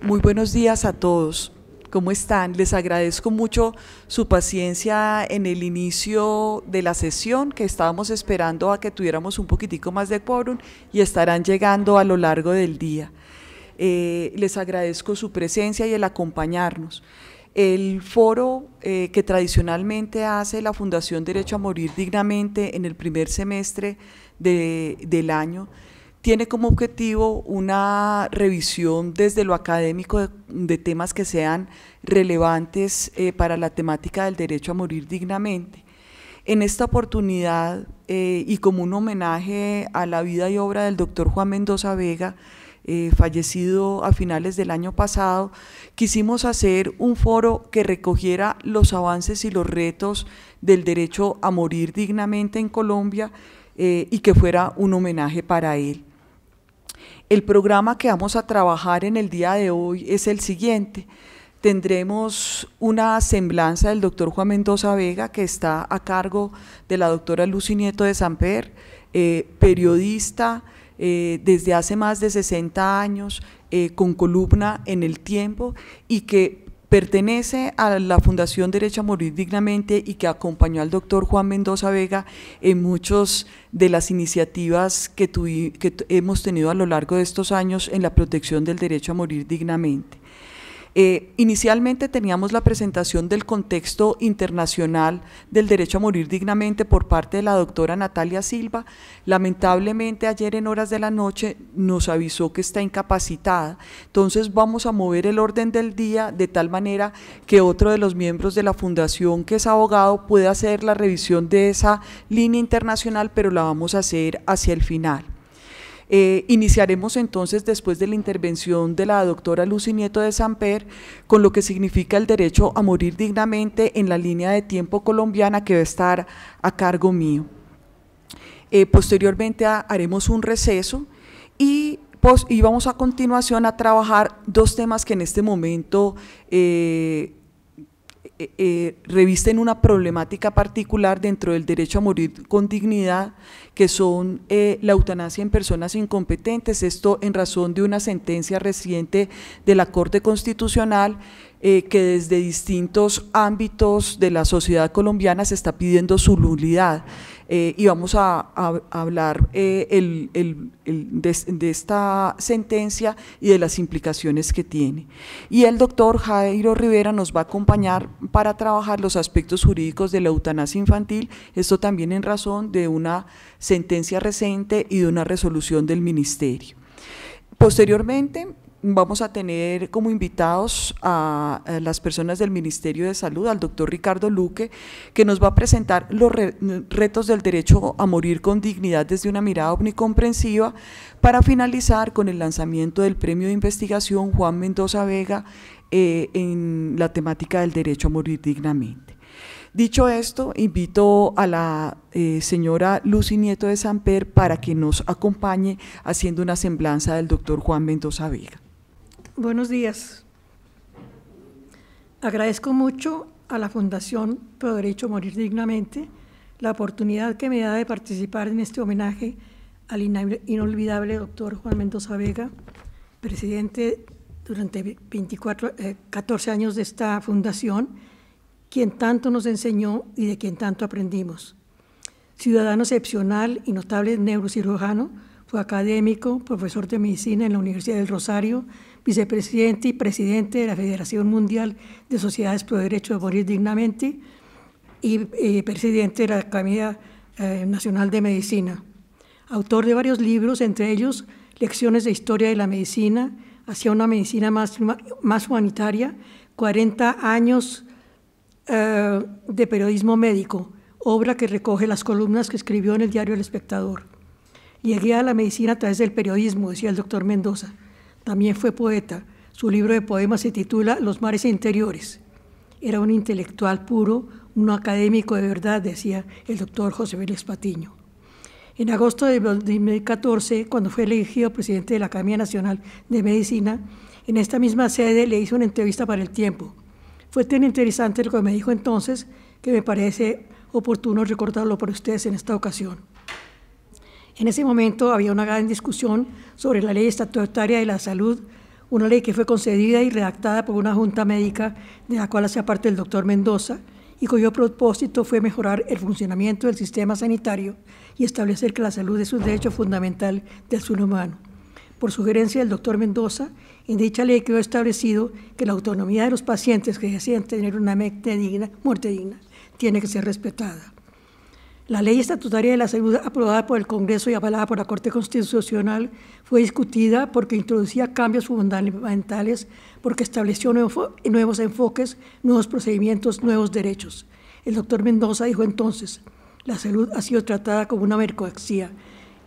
Muy buenos días a todos. ¿Cómo están? Les agradezco mucho su paciencia en el inicio de la sesión, que estábamos esperando a que tuviéramos un poquitico más de quórum y estarán llegando a lo largo del día. Les agradezco su presencia y el acompañarnos. El foro que tradicionalmente hace la Fundación Derecho a Morir Dignamente en el primer semestre del año tiene como objetivo una revisión desde lo académico de temas que sean relevantes para la temática del derecho a morir dignamente. En esta oportunidad, y como un homenaje a la vida y obra del doctor Juan Mendoza Vega, fallecido a finales del año pasado, quisimos hacer un foro que recogiera los avances y los retos del derecho a morir dignamente en Colombia y que fuera un homenaje para él. El programa que vamos a trabajar en el día de hoy es el siguiente. Tendremos una semblanza del doctor Juan Mendoza Vega, que está a cargo de la doctora Lucy Nieto de Samper, periodista desde hace más de 60 años, con columna en El Tiempo y que pertenece a la Fundación Derecho a Morir Dignamente y que acompañó al doctor Juan Mendoza Vega en muchas de las iniciativas que hemos tenido a lo largo de estos años en la protección del derecho a morir dignamente. Inicialmente teníamos la presentación del contexto internacional del derecho a morir dignamente por parte de la doctora Natalia Silva. Lamentablemente ayer en horas de la noche nos avisó que está incapacitada, entonces vamos a mover el orden del día de tal manera que otro de los miembros de la fundación, que es abogado, pueda hacer la revisión de esa línea internacional, pero la vamos a hacer hacia el final. Iniciaremos entonces, después de la intervención de la doctora Lucy Nieto de Samper, con lo que significa el derecho a morir dignamente en la línea de tiempo colombiana, que va a estar a cargo mío. Posteriormente haremos un receso y vamos a continuación a trabajar dos temas que en este momento revisten una problemática particular dentro del derecho a morir con dignidad, que son la eutanasia en personas incompetentes, esto en razón de una sentencia reciente de la Corte Constitucional que desde distintos ámbitos de la sociedad colombiana se está pidiendo su nulidad. Y vamos a hablar de esta sentencia y de las implicaciones que tiene. Y el doctor Jairo Rivera nos va a acompañar para trabajar los aspectos jurídicos de la eutanasia infantil, esto también en razón de una sentencia reciente y de una resolución del Ministerio. Posteriormente vamos a tener como invitados a las personas del Ministerio de Salud, al doctor Ricardo Luque, que nos va a presentar los retos del derecho a morir con dignidad desde una mirada omnicomprensiva, para finalizar con el lanzamiento del premio de investigación Juan Mendoza Vega en la temática del derecho a morir dignamente. Dicho esto, invito a la señora Lucy Nieto de Samper para que nos acompañe haciendo una semblanza del doctor Juan Mendoza Vega. Buenos días. Agradezco mucho a la Fundación Pro Derecho a Morir Dignamente la oportunidad que me da de participar en este homenaje al inolvidable doctor Juan Mendoza Vega, presidente durante 14 años de esta fundación, quien tanto nos enseñó y de quien tanto aprendimos. Ciudadano excepcional y notable neurocirujano, fue académico, profesor de medicina en la Universidad del Rosario, vicepresidente y presidente de la Federación Mundial de Sociedades Pro Derecho a Morir Dignamente y presidente de la Academia Nacional de Medicina. Autor de varios libros, entre ellos Lecciones de Historia de la Medicina, hacia una medicina más humanitaria, 40 años de periodismo médico, obra que recoge las columnas que escribió en el diario El Espectador. Llegué a la medicina a través del periodismo, decía el doctor Mendoza. También fue poeta. Su libro de poemas se titula Los mares interiores. Era un intelectual puro, un académico de verdad, decía el doctor José Félix Patiño. En agosto de 2014, cuando fue elegido presidente de la Academia Nacional de Medicina, en esta misma sede le hice una entrevista para El Tiempo. Fue tan interesante lo que me dijo entonces que me parece oportuno recordarlo por ustedes en esta ocasión. En ese momento había una gran discusión sobre la ley estatutaria de la salud, una ley que fue concedida y redactada por una junta médica de la cual hacía parte el doctor Mendoza y cuyo propósito fue mejorar el funcionamiento del sistema sanitario y establecer que la salud es un derecho fundamental del ser humano. Por sugerencia del doctor Mendoza, en dicha ley quedó establecido que la autonomía de los pacientes que desean tener una muerte digna tiene que ser respetada. La Ley Estatutaria de la Salud, aprobada por el Congreso y avalada por la Corte Constitucional, fue discutida porque introducía cambios fundamentales, porque estableció nuevos enfoques, nuevos procedimientos, nuevos derechos. El doctor Mendoza dijo entonces: la salud ha sido tratada como una mercancía.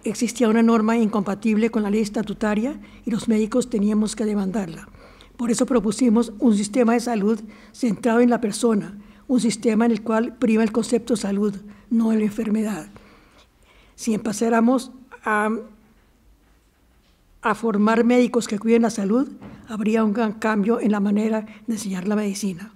Existía una norma incompatible con la ley estatutaria y los médicos teníamos que demandarla. Por eso propusimos un sistema de salud centrado en la persona, un sistema en el cual prima el concepto salud, no la enfermedad. Si empezáramos a formar médicos que cuiden la salud, habría un gran cambio en la manera de enseñar la medicina.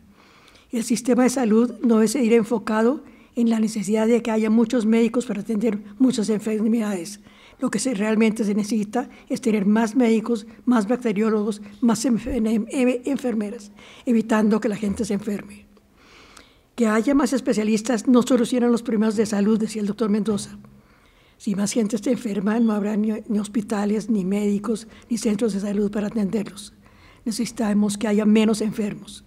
El sistema de salud no debe seguir enfocado en la necesidad de que haya muchos médicos para atender muchas enfermedades. Lo que realmente se necesita es tener más médicos, más bacteriólogos, más enfermeras, evitando que la gente se enferme. Que haya más especialistas no solucionan los problemas de salud, decía el doctor Mendoza. Si más gente se enferma, no habrá ni hospitales, ni médicos, ni centros de salud para atenderlos. Necesitamos que haya menos enfermos.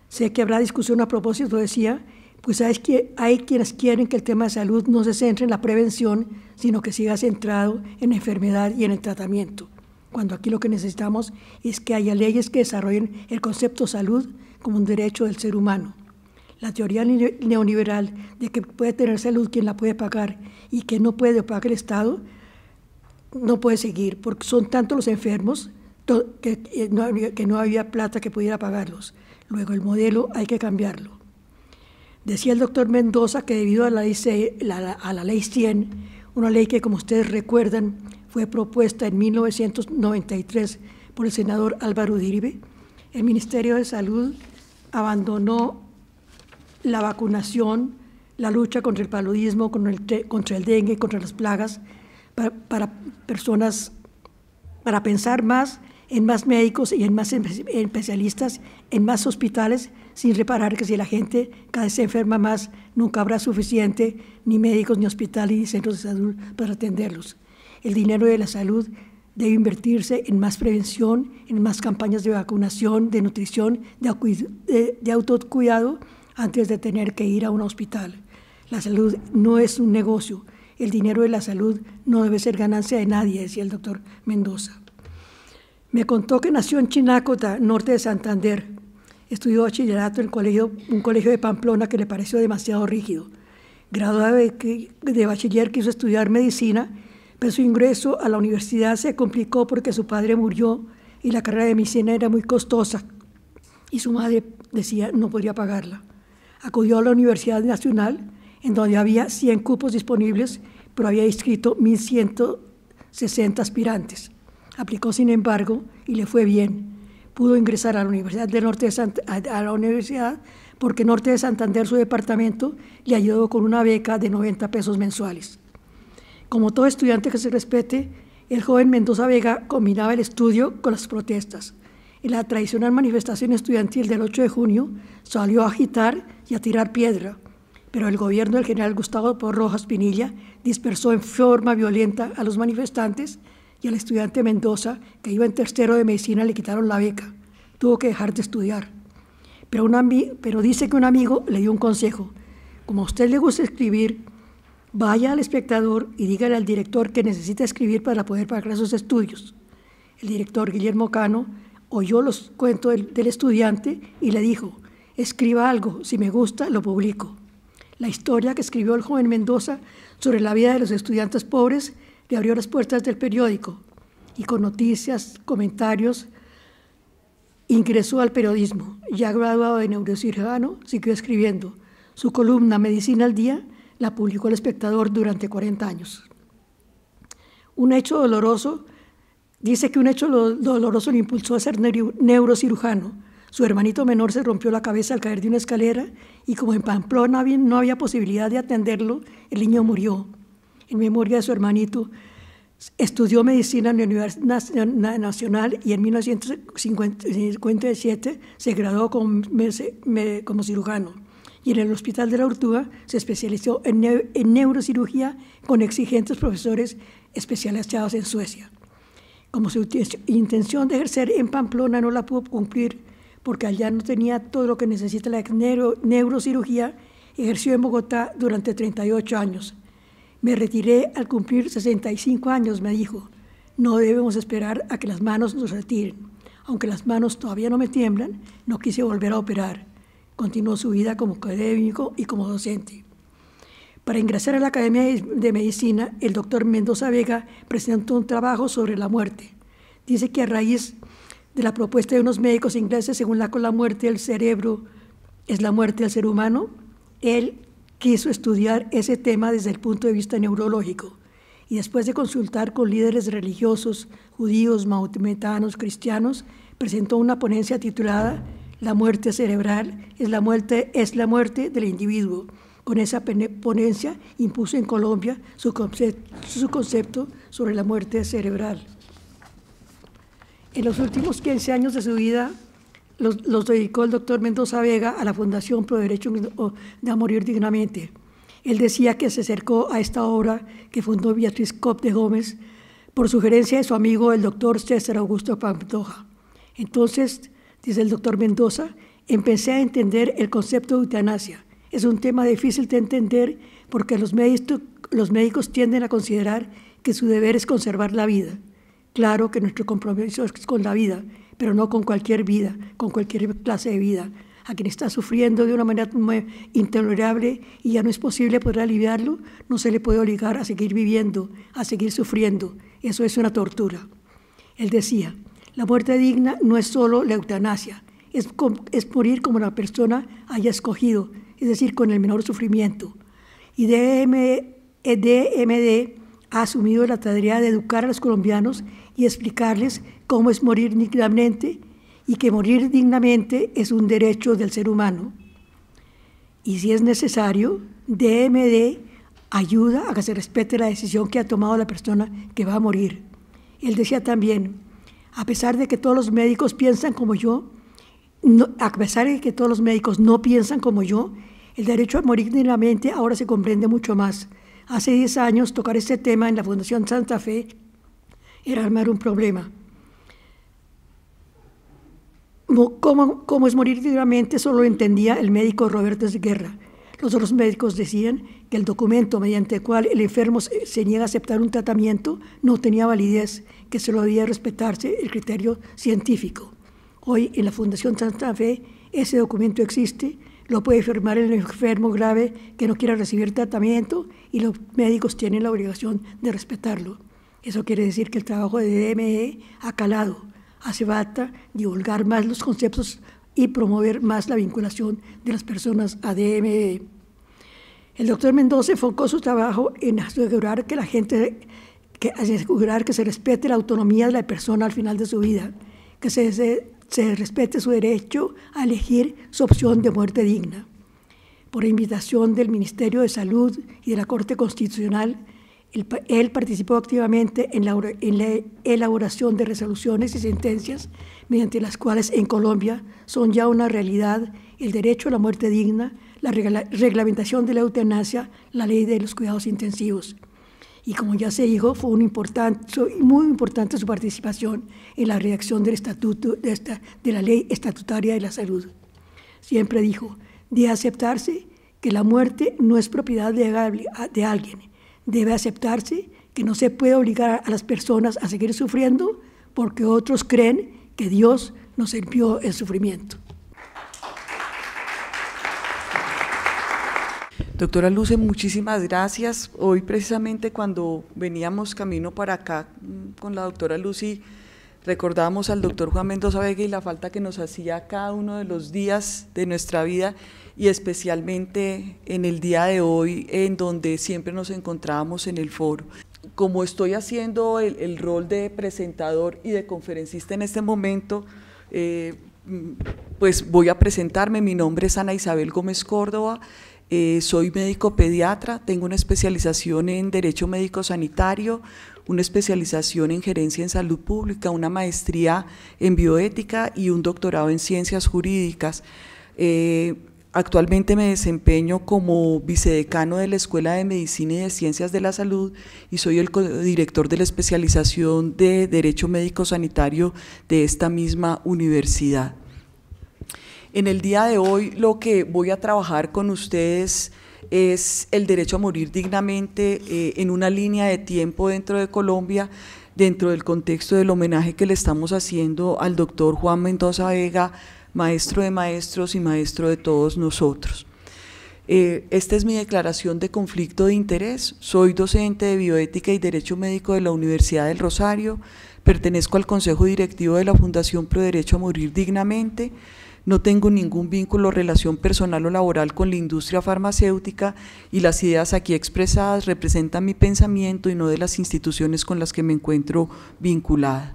Sé que habrá discusión a propósito, decía, pues hay quienes quieren que el tema de salud no se centre en la prevención, sino que siga centrado en la enfermedad y en el tratamiento, cuando aquí lo que necesitamos es que haya leyes que desarrollen el concepto salud como un derecho del ser humano. La teoría neoliberal de que puede tener salud quien la puede pagar y que no puede pagar el Estado, no puede seguir, porque son tantos los enfermos que no había plata que pudiera pagarlos. Luego el modelo hay que cambiarlo. Decía el doctor Mendoza que debido a la ley 100, una ley que, como ustedes recuerdan, fue propuesta en 1993 por el senador Álvaro Uribe, el Ministerio de Salud abandonó la vacunación, la lucha contra el paludismo, contra el dengue, contra las plagas, para pensar más en más médicos y en más especialistas, en más hospitales, sin reparar que si la gente cada vez se enferma más, nunca habrá suficiente ni médicos, ni hospitales, ni centros de salud para atenderlos. El dinero de la salud debe invertirse en más prevención, en más campañas de vacunación, de nutrición, de autocuidado, antes de tener que ir a un hospital. La salud no es un negocio. El dinero de la salud no debe ser ganancia de nadie, decía el doctor Mendoza. Me contó que nació en Chinacota, norte de Santander. Estudió bachillerato en un colegio de Pamplona que le pareció demasiado rígido. Graduado de bachiller, quiso estudiar medicina, pero su ingreso a la universidad se complicó porque su padre murió y la carrera de medicina era muy costosa y su madre decía no podría pagarla. Acudió a la Universidad Nacional, en donde había 100 cupos disponibles, pero había inscrito 1.160 aspirantes. Aplicó, sin embargo, y le fue bien. Pudo ingresar a la Universidad porque Norte de Santander, su departamento, le ayudó con una beca de 90 pesos mensuales. Como todo estudiante que se respete, el joven Mendoza Vega combinaba el estudio con las protestas. En la tradicional manifestación estudiantil del 8 de junio salió a agitar y a tirar piedra, pero el gobierno del general Gustavo Rojas Pinilla dispersó en forma violenta a los manifestantes y al estudiante Mendoza, que iba en tercero de medicina, le quitaron la beca. Tuvo que dejar de estudiar. Pero dice que un amigo le dio un consejo. Como a usted le gusta escribir, vaya al Espectador y dígale al director que necesita escribir para poder pagar sus estudios. El director, Guillermo Cano, oyó los cuentos del estudiante y le dijo: escriba algo, si me gusta lo publico. La historia que escribió el joven Mendoza sobre la vida de los estudiantes pobres le abrió las puertas del periódico y con noticias, comentarios, ingresó al periodismo. Ya graduado de neurocirujano, siguió escribiendo. Su columna Medicina al Día la publicó El Espectador durante 40 años. Dice que un hecho doloroso le impulsó a ser neurocirujano. Su hermanito menor se rompió la cabeza al caer de una escalera y como en Pamplona no había posibilidad de atenderlo, el niño murió. En memoria de su hermanito, Estudió medicina en la Universidad Nacional y en 1957 se graduó como cirujano. Y en el Hospital de la Ortuga se especializó en neurocirugía con exigentes profesores especializados en Suecia. Como su intención de ejercer en Pamplona no la pudo cumplir porque allá no tenía todo lo que necesita la neurocirugía, ejerció en Bogotá durante 38 años. Me retiré al cumplir 65 años, me dijo. No debemos esperar a que las manos nos retiren. Aunque las manos todavía no me tiemblan, no quise volver a operar. Continuó su vida como académico y como docente. Para ingresar a la Academia de Medicina, el doctor Mendoza Vega presentó un trabajo sobre la muerte. Dice que a raíz de la propuesta de unos médicos ingleses, según la cual la muerte del cerebro es la muerte del ser humano, él quiso estudiar ese tema desde el punto de vista neurológico y después de consultar con líderes religiosos, judíos, mahometanos, cristianos, presentó una ponencia titulada La muerte cerebral es la muerte del individuo. Con esa ponencia impuso en Colombia su concepto sobre la muerte cerebral. En los últimos 15 años de su vida, los dedicó el doctor Mendoza Vega a la Fundación Pro Derecho de a Morir Dignamente. Él decía que se acercó a esta obra que fundó Beatriz Cop de Gómez por sugerencia de su amigo el doctor César Augusto Pantoja. Entonces, dice el doctor Mendoza, empecé a entender el concepto de eutanasia. Es un tema difícil de entender porque los médicos tienden a considerar que su deber es conservar la vida. Claro que nuestro compromiso es con la vida, pero no con cualquier vida, con cualquier clase de vida. A quien está sufriendo de una manera intolerable y ya no es posible poder aliviarlo, no se le puede obligar a seguir viviendo, a seguir sufriendo. Eso es una tortura. Él decía, la muerte digna no es solo la eutanasia, es morir como la persona haya escogido, es decir, con el menor sufrimiento. Y DMD ha asumido la tarea de educar a los colombianos y explicarles cómo es morir dignamente y que morir dignamente es un derecho del ser humano. Y si es necesario, DMD ayuda a que se respete la decisión que ha tomado la persona que va a morir. Él decía también, a pesar de que todos los médicos piensan como yo, a pesar de que todos los médicos no piensan como yo, el derecho a morir dignamente ahora se comprende mucho más. Hace 10 años tocar este tema en la Fundación Santa Fe era armar un problema. ¿Cómo es morir dignamente? Solo lo entendía el médico Roberto Guerra. Los otros médicos decían que el documento mediante el cual el enfermo se niega a aceptar un tratamiento no tenía validez, que solo debía respetarse el criterio científico. Hoy en la Fundación Santa Fe ese documento existe, lo puede firmar el enfermo grave que no quiera recibir tratamiento y los médicos tienen la obligación de respetarlo. Eso quiere decir que el trabajo de DME ha calado. Hace falta divulgar más los conceptos y promover más la vinculación de las personas a DME. El doctor Mendoza enfocó su trabajo en asegurar que se respete la autonomía de la persona al final de su vida, que se respete su derecho a elegir su opción de muerte digna. Por invitación del Ministerio de Salud y de la Corte Constitucional, él participó activamente en la elaboración de resoluciones y sentencias mediante las cuales en Colombia son ya una realidad el derecho a la muerte digna, la reglamentación de la eutanasia, la ley de los cuidados intensivos. Y como ya se dijo, fue muy importante su participación en la redacción del estatuto de la ley estatutaria de la salud. Siempre dijo, debe aceptarse que la muerte no es propiedad de alguien. Debe aceptarse que no se puede obligar a las personas a seguir sufriendo porque otros creen que Dios nos envió el sufrimiento. Doctora Luce, muchísimas gracias. Hoy precisamente cuando veníamos camino para acá con la doctora Lucy, recordábamos al doctor Juan Mendoza Vega y la falta que nos hacía cada uno de los días de nuestra vida y especialmente en el día de hoy en donde siempre nos encontrábamos en el foro. Como estoy haciendo el rol de presentador y de conferencista en este momento, pues voy a presentarme. Mi nombre es Ana Isabel Gómez Córdoba. Soy médico pediatra, tengo una especialización en Derecho Médico Sanitario, una especialización en Gerencia en Salud Pública, una maestría en Bioética y un doctorado en Ciencias Jurídicas. Actualmente me desempeño como vicedecano de la Escuela de Medicina y de Ciencias de la Salud y soy el codirector de la especialización de Derecho Médico Sanitario de esta misma universidad. En el día de hoy lo que voy a trabajar con ustedes es el derecho a morir dignamente en una línea de tiempo dentro de Colombia, dentro del contexto del homenaje que le estamos haciendo al doctor Juan Mendoza Vega, maestro de maestros y maestro de todos nosotros. Esta es mi declaración de conflicto de interés. Soy docente de Bioética y Derecho Médico de la Universidad del Rosario, pertenezco al Consejo Directivo de la Fundación Pro Derecho a Morir Dignamente. No tengo ningún vínculo o relación personal o laboral con la industria farmacéutica y las ideas aquí expresadas representan mi pensamiento y no de las instituciones con las que me encuentro vinculada.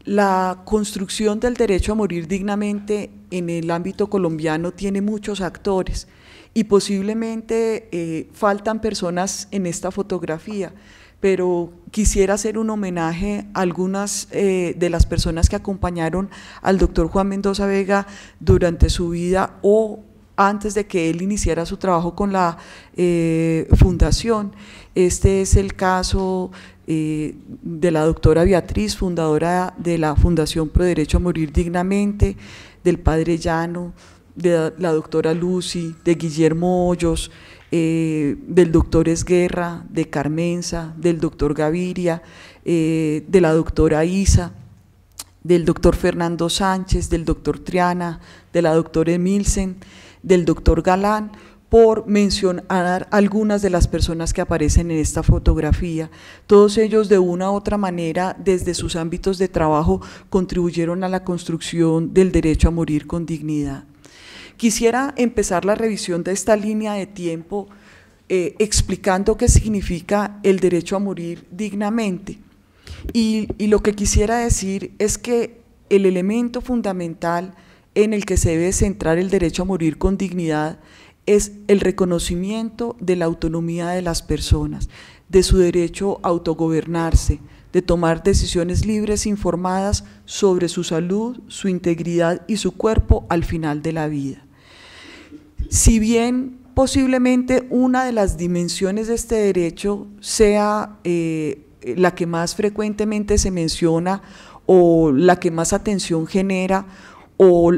La construcción del derecho a morir dignamente en el ámbito colombiano tiene muchos actores y posiblemente faltan personas en esta fotografía, pero quisiera hacer un homenaje a algunas de las personas que acompañaron al doctor Juan Mendoza Vega durante su vida o antes de que él iniciara su trabajo con la fundación. Este es el caso de la doctora Beatriz, fundadora de la Fundación Pro Derecho a Morir Dignamente, del padre Llano, de la doctora Lucy, de Guillermo Hoyos, del doctor Esguerra, de Carmenza, del doctor Gaviria, de la doctora Isa, del doctor Fernando Sánchez, del doctor Triana, de la doctora Emilsen, del doctor Galán, por mencionar algunas de las personas que aparecen en esta fotografía. Todos ellos de una u otra manera, desde sus ámbitos de trabajo, contribuyeron a la construcción del derecho a morir con dignidad. Quisiera empezar la revisión de esta línea de tiempo explicando qué significa el derecho a morir dignamente. Y lo que quisiera decir es que el elemento fundamental en el que se debe centrar el derecho a morir con dignidad es el reconocimiento de la autonomía de las personas, de su derecho a autogobernarse, de tomar decisiones libres e informadas sobre su salud, su integridad y su cuerpo al final de la vida. Si bien posiblemente una de las dimensiones de este derecho sea la que más frecuentemente se menciona o la que más atención genera o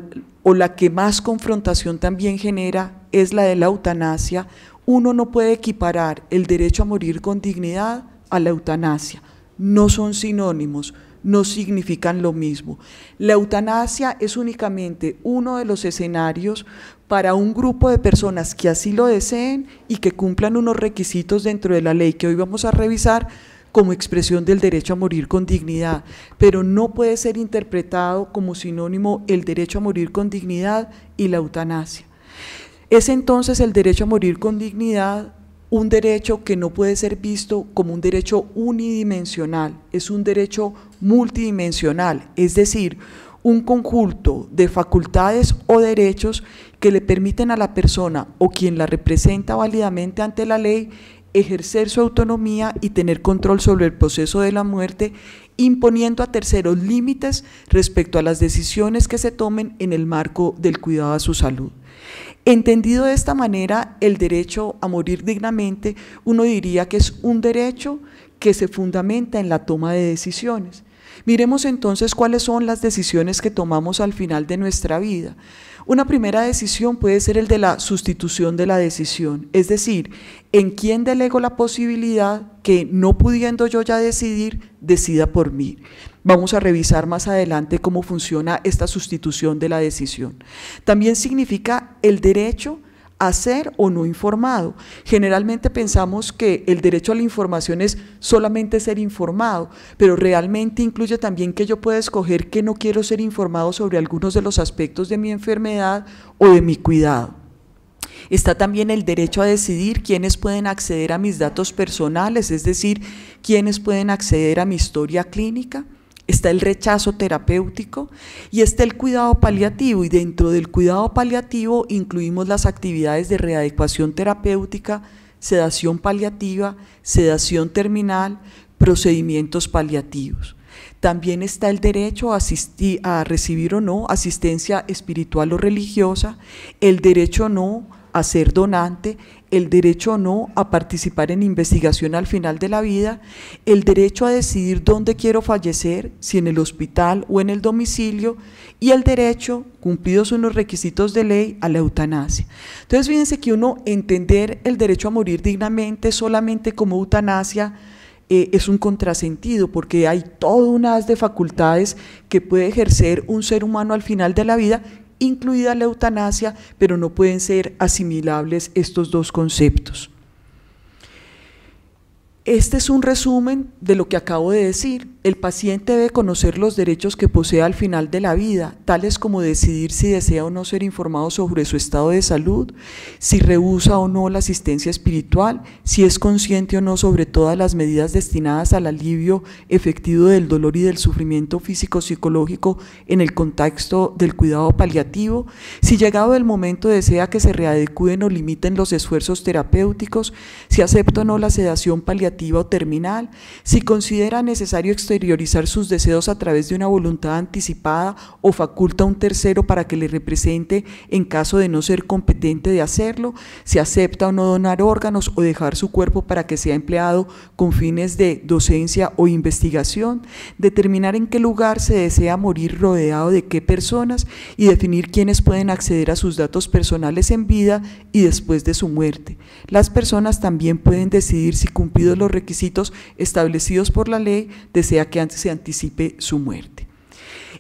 la que más confrontación también genera, es la de la eutanasia, uno no puede equiparar el derecho a morir con dignidad a la eutanasia. No son sinónimos, no significan lo mismo. La eutanasia es únicamente uno de los escenarios para un grupo de personas que así lo deseen y que cumplan unos requisitos dentro de la ley que hoy vamos a revisar como expresión del derecho a morir con dignidad, pero no puede ser interpretado como sinónimo el derecho a morir con dignidad y la eutanasia. Es entonces el derecho a morir con dignidad un derecho que no puede ser visto como un derecho unidimensional, es un derecho multidimensional, es decir, un conjunto de facultades o derechos que le permiten a la persona o quien la representa válidamente ante la ley ejercer su autonomía y tener control sobre el proceso de la muerte, imponiendo a terceros límites respecto a las decisiones que se tomen en el marco del cuidado a su salud. Entendido de esta manera, el derecho a morir dignamente, uno diría que es un derecho que se fundamenta en la toma de decisiones. Miremos entonces cuáles son las decisiones que tomamos al final de nuestra vida. Una primera decisión puede ser el de la sustitución de la decisión, es decir, en quién delego la posibilidad que, no pudiendo yo ya decidir, decida por mí. Vamos a revisar más adelante cómo funciona esta sustitución de la decisión. También significa el derecho a ser o no informado. Generalmente pensamos que el derecho a la información es solamente ser informado, pero realmente incluye también que yo pueda escoger que no quiero ser informado sobre algunos de los aspectos de mi enfermedad o de mi cuidado. Está también el derecho a decidir quiénes pueden acceder a mis datos personales, es decir, quiénes pueden acceder a mi historia clínica, está el rechazo terapéutico y está el cuidado paliativo, y dentro del cuidado paliativo incluimos las actividades de readecuación terapéutica, sedación paliativa, sedación terminal, procedimientos paliativos. También está el derecho a recibir o no asistencia espiritual o religiosa, el derecho o no a ser donante, el derecho o no a participar en investigación al final de la vida, el derecho a decidir dónde quiero fallecer, si en el hospital o en el domicilio, y el derecho, cumplidos unos requisitos de ley, a la eutanasia. Entonces fíjense que uno entender el derecho a morir dignamente solamente como eutanasia es un contrasentido, porque hay todo un haz de facultades que puede ejercer un ser humano al final de la vida, incluida la eutanasia, pero no pueden ser asimilables estos dos conceptos. Este es un resumen de lo que acabo de decir. El paciente debe conocer los derechos que posee al final de la vida, tales como decidir si desea o no ser informado sobre su estado de salud, si rehúsa o no la asistencia espiritual, si es consciente o no sobre todas las medidas destinadas al alivio efectivo del dolor y del sufrimiento físico-psicológico en el contexto del cuidado paliativo, si llegado el momento desea que se readecúen o limiten los esfuerzos terapéuticos, si acepta o no la sedación paliativa o terminal, si considera necesario exteriorizar sus deseos a través de una voluntad anticipada o faculta a un tercero para que le represente en caso de no ser competente de hacerlo, si acepta o no donar órganos o dejar su cuerpo para que sea empleado con fines de docencia o investigación, determinar en qué lugar se desea morir rodeado de qué personas y definir quiénes pueden acceder a sus datos personales en vida y después de su muerte. Las personas también pueden decidir si, cumplidos los requisitos establecidos por la ley, desea que antes se anticipe su muerte.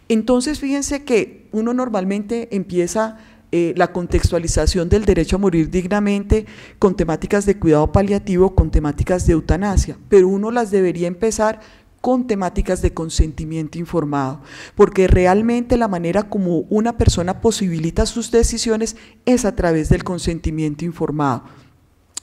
Entonces fíjense que uno normalmente empieza la contextualización del derecho a morir dignamente con temáticas de cuidado paliativo, con temáticas de eutanasia, pero uno las debería empezar con temáticas de consentimiento informado, porque realmente la manera como una persona posibilita sus decisiones es a través del consentimiento informado.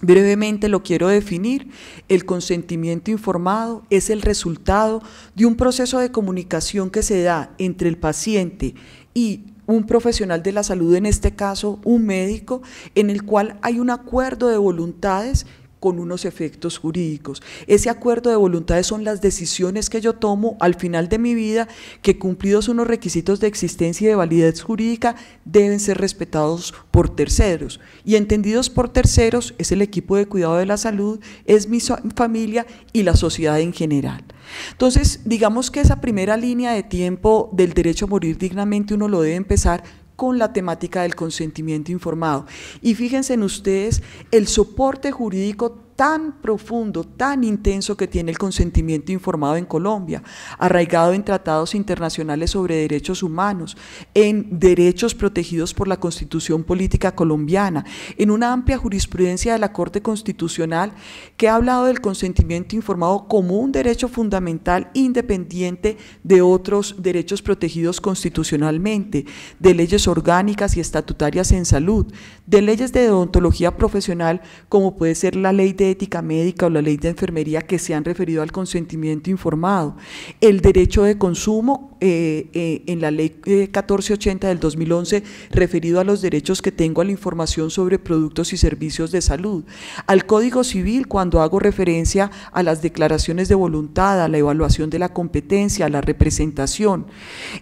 Brevemente lo quiero definir. El consentimiento informado es el resultado de un proceso de comunicación que se da entre el paciente y un profesional de la salud, en este caso un médico, en el cual hay un acuerdo de voluntades con unos efectos jurídicos. Ese acuerdo de voluntades son las decisiones que yo tomo al final de mi vida, que, cumplidos unos requisitos de existencia y de validez jurídica, deben ser respetados por terceros, y entendidos por terceros es el equipo de cuidado de la salud, es mi familia y la sociedad en general. Entonces, digamos que esa primera línea de tiempo del derecho a morir dignamente uno lo debe empezar con la temática del consentimiento informado. Y fíjense en ustedes el soporte jurídico tan profundo, tan intenso que tiene el consentimiento informado en Colombia, arraigado en tratados internacionales sobre derechos humanos, en derechos protegidos por la Constitución Política Colombiana, en una amplia jurisprudencia de la Corte Constitucional que ha hablado del consentimiento informado como un derecho fundamental independiente de otros derechos protegidos constitucionalmente, de leyes orgánicas y estatutarias en salud, de leyes de deontología profesional como puede ser la ley de ética médica o la ley de enfermería, que se han referido al consentimiento informado, el derecho de consumo en la ley 1480 del 2011 referido a los derechos que tengo a la información sobre productos y servicios de salud, al Código Civil cuando hago referencia a las declaraciones de voluntad, a la evaluación de la competencia, a la representación,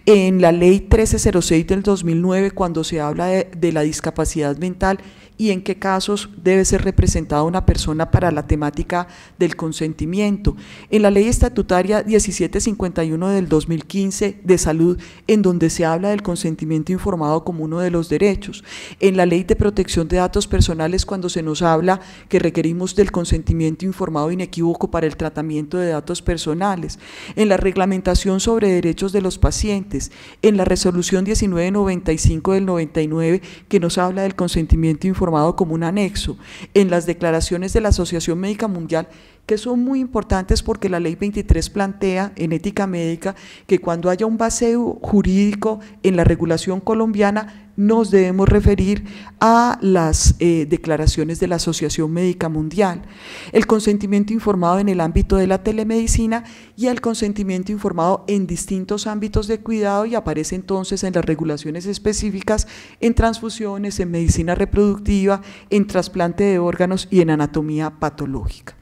en la ley 1306 del 2009 cuando se habla de la discapacidad mental y en qué casos debe ser representada una persona para la temática del consentimiento, en la ley estatutaria 1751 del 2015 de salud, en donde se habla del consentimiento informado como uno de los derechos, en la ley de protección de datos personales cuando se nos habla que requerimos del consentimiento informado inequívoco para el tratamiento de datos personales, en la reglamentación sobre derechos de los pacientes, en la resolución 1995 del 99 que nos habla del consentimiento informado como un anexo, en las declaraciones de la Asociación Médica Mundial que son muy importantes porque la ley 23 plantea en ética médica que cuando haya un vacío jurídico en la regulación colombiana nos debemos referir a las declaraciones de la Asociación Médica Mundial, el consentimiento informado en el ámbito de la telemedicina y el consentimiento informado en distintos ámbitos de cuidado, y aparece entonces en las regulaciones específicas en transfusiones, en medicina reproductiva, en trasplante de órganos y en anatomía patológica.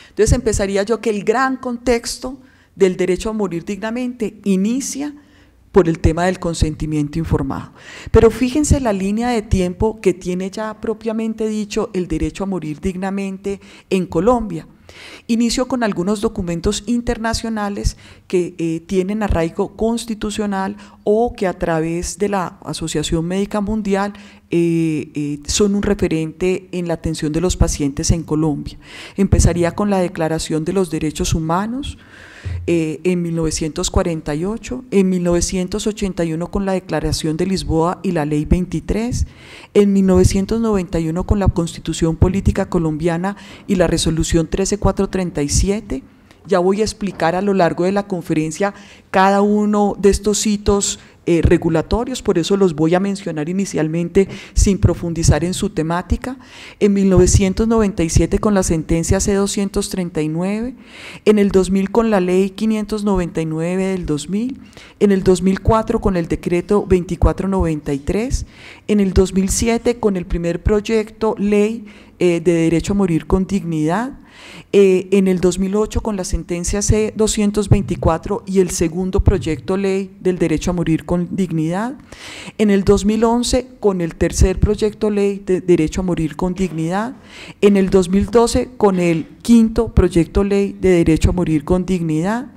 Entonces empezaría yo que el gran contexto del derecho a morir dignamente inicia por el tema del consentimiento informado. Pero fíjense la línea de tiempo que tiene ya propiamente dicho el derecho a morir dignamente en Colombia. Inicio con algunos documentos internacionales que tienen arraigo constitucional o que a través de la Asociación Médica Mundial son un referente en la atención de los pacientes en Colombia. Empezaría con la Declaración de los Derechos Humanos en 1948, en 1981 con la Declaración de Lisboa y la Ley 23, en 1991 con la Constitución Política Colombiana y la Resolución 13437. Ya voy a explicar a lo largo de la conferencia cada uno de estos hitos regulatorios, por eso los voy a mencionar inicialmente sin profundizar en su temática. En 1997 con la sentencia C-239, en el 2000 con la ley 599 del 2000, en el 2004 con el decreto 2493, en el 2007 con el primer proyecto ley de derecho a morir con dignidad, en el 2008 con la sentencia C-224 y el segundo proyecto ley del derecho a morir con dignidad, en el 2011 con el tercer proyecto ley de derecho a morir con dignidad, en el 2012 con el quinto proyecto ley de derecho a morir con dignidad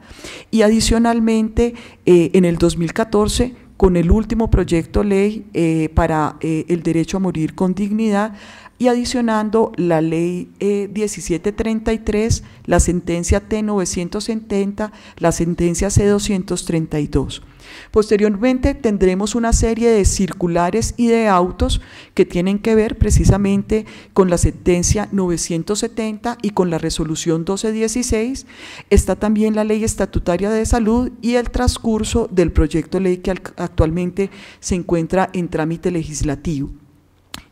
y adicionalmente en el 2014 con el último proyecto ley para el derecho a morir con dignidad, y adicionando la ley 1733, la sentencia T-970, la sentencia C-232. Posteriormente tendremos una serie de circulares y de autos que tienen que ver precisamente con la sentencia 970 y con la resolución 1216. Está también la ley estatutaria de salud y el transcurso del proyecto ley que actualmente se encuentra en trámite legislativo.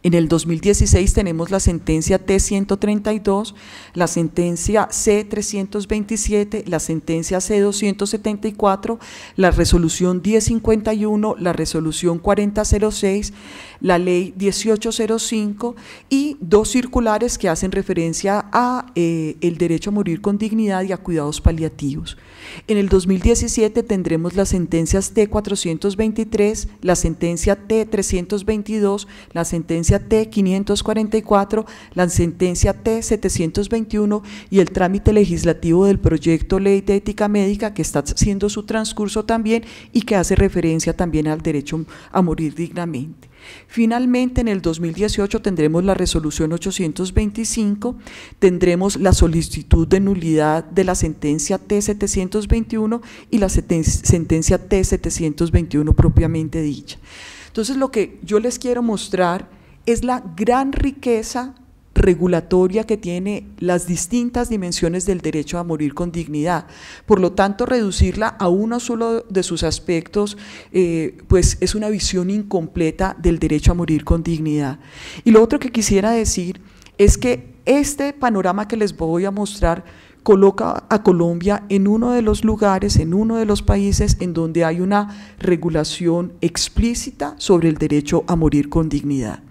En el 2016 tenemos la sentencia T-132, la sentencia C-327, la sentencia C-274, la resolución 1051, la resolución 4006, la ley 1805 y dos circulares que hacen referencia a el derecho a morir con dignidad y a cuidados paliativos. En el 2017 tendremos las sentencias T-423, la sentencia T-322, la sentencia T-544, la sentencia T-721 y el trámite legislativo del proyecto ley de ética médica que está haciendo su transcurso también y que hace referencia también al derecho a morir dignamente. Finalmente, en el 2018 tendremos la resolución 825, tendremos la solicitud de nulidad de la sentencia T-721 y la sentencia T-721 propiamente dicha. Entonces, lo que yo les quiero mostrar es la gran riqueza regulatoria que tiene las distintas dimensiones del derecho a morir con dignidad. Por lo tanto, reducirla a uno solo de sus aspectos pues es una visión incompleta del derecho a morir con dignidad. Y lo otro que quisiera decir es que este panorama que les voy a mostrar coloca a Colombia en uno de los lugares, en uno de los países en donde hay una regulación explícita sobre el derecho a morir con dignidad.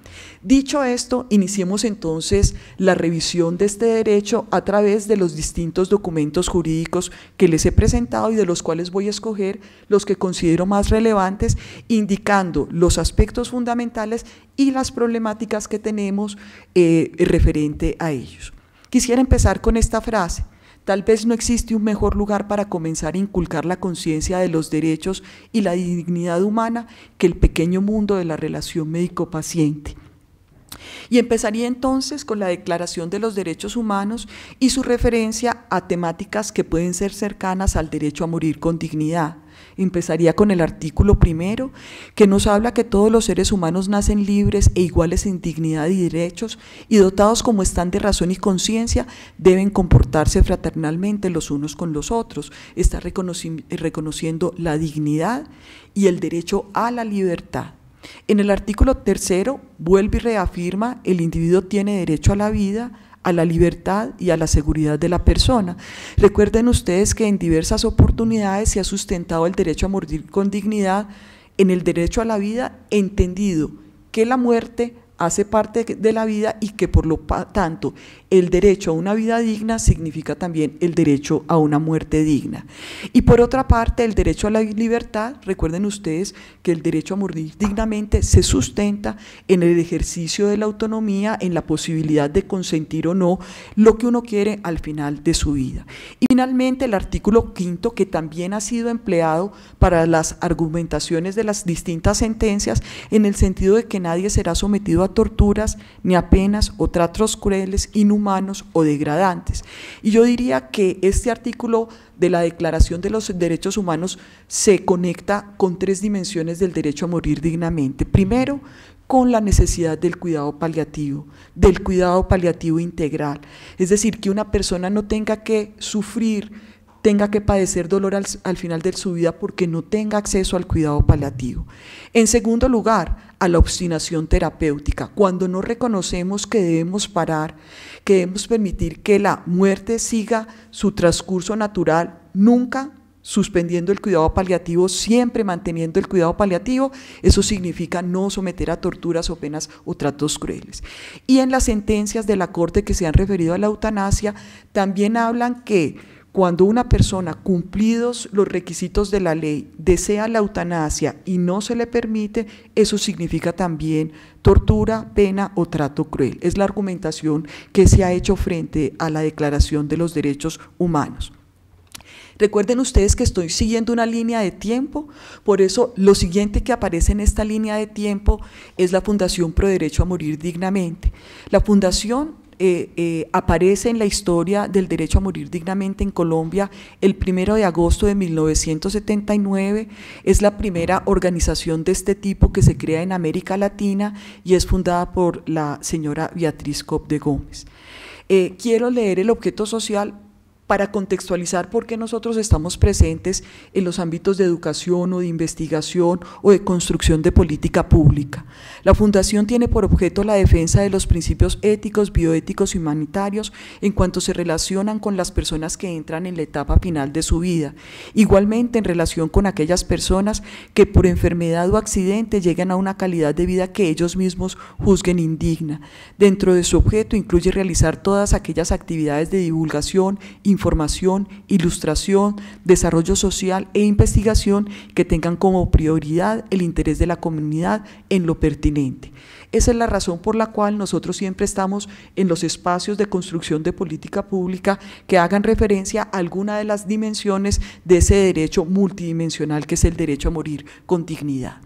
Dicho esto, iniciemos entonces la revisión de este derecho a través de los distintos documentos jurídicos que les he presentado y de los cuales voy a escoger los que considero más relevantes, indicando los aspectos fundamentales y las problemáticas que tenemos referente a ellos. Quisiera empezar con esta frase: tal vez no existe un mejor lugar para comenzar a inculcar la conciencia de los derechos y la dignidad humana que el pequeño mundo de la relación médico-paciente. Y empezaría entonces con la Declaración de los Derechos Humanos y su referencia a temáticas que pueden ser cercanas al derecho a morir con dignidad. Empezaría con el artículo 1, que nos habla que todos los seres humanos nacen libres e iguales en dignidad y derechos, y dotados como están de razón y conciencia, deben comportarse fraternalmente los unos con los otros. Está reconociendo la dignidad y el derecho a la libertad. En el artículo 3 vuelve y reafirma: el individuo tiene derecho a la vida, a la libertad y a la seguridad de la persona. Recuerden ustedes que en diversas oportunidades se ha sustentado el derecho a morir con dignidad en el derecho a la vida, entendido que la muerte hace parte de la vida y que por lo tanto el derecho a una vida digna significa también el derecho a una muerte digna. Y por otra parte, el derecho a la libertad, recuerden ustedes que el derecho a morir dignamente se sustenta en el ejercicio de la autonomía, en la posibilidad de consentir o no lo que uno quiere al final de su vida. Y finalmente el artículo 5, que también ha sido empleado para las argumentaciones de las distintas sentencias, en el sentido de que nadie será sometido a torturas, ni a penas o tratos crueles, inhumanos o degradantes. Y yo diría que este artículo de la Declaración de los Derechos Humanos se conecta con 3 dimensiones del derecho a morir dignamente. Primero, con la necesidad del cuidado paliativo integral, es decir, que una persona no tenga que sufrir, tenga que padecer dolor al final de su vida porque no tenga acceso al cuidado paliativo. En segundo lugar, a la obstinación terapéutica, cuando no reconocemos que debemos parar, que debemos permitir que la muerte siga su transcurso natural, nunca suspendiendo el cuidado paliativo, siempre manteniendo el cuidado paliativo. Eso significa no someter a torturas o penas o tratos crueles. Y en las sentencias de la Corte que se han referido a la eutanasia, también hablan que cuando una persona, cumplidos los requisitos de la ley, desea la eutanasia y no se le permite, eso significa también tortura, pena o trato cruel. Es la argumentación que se ha hecho frente a la Declaración de los Derechos Humanos. Recuerden ustedes que estoy siguiendo una línea de tiempo, por eso lo siguiente que aparece en esta línea de tiempo es la Fundación Pro Derecho a Morir Dignamente. La fundación aparece en la historia del derecho a morir dignamente en Colombia el 1 de agosto de 1979, es la primera organización de este tipo que se crea en América Latina y es fundada por la señora Beatriz Cobb de Gómez. Quiero leer el objeto social para contextualizar por qué nosotros estamos presentes en los ámbitos de educación o de investigación o de construcción de política pública. La Fundación tiene por objeto la defensa de los principios éticos, bioéticos y humanitarios en cuanto se relacionan con las personas que entran en la etapa final de su vida. Igualmente en relación con aquellas personas que por enfermedad o accidente llegan a una calidad de vida que ellos mismos juzguen indigna. Dentro de su objeto incluye realizar todas aquellas actividades de divulgación, información, ilustración, desarrollo social e investigación que tengan como prioridad el interés de la comunidad en lo pertinente. Esa es la razón por la cual nosotros siempre estamos en los espacios de construcción de política pública que hagan referencia a alguna de las dimensiones de ese derecho multidimensional que es el derecho a morir con dignidad.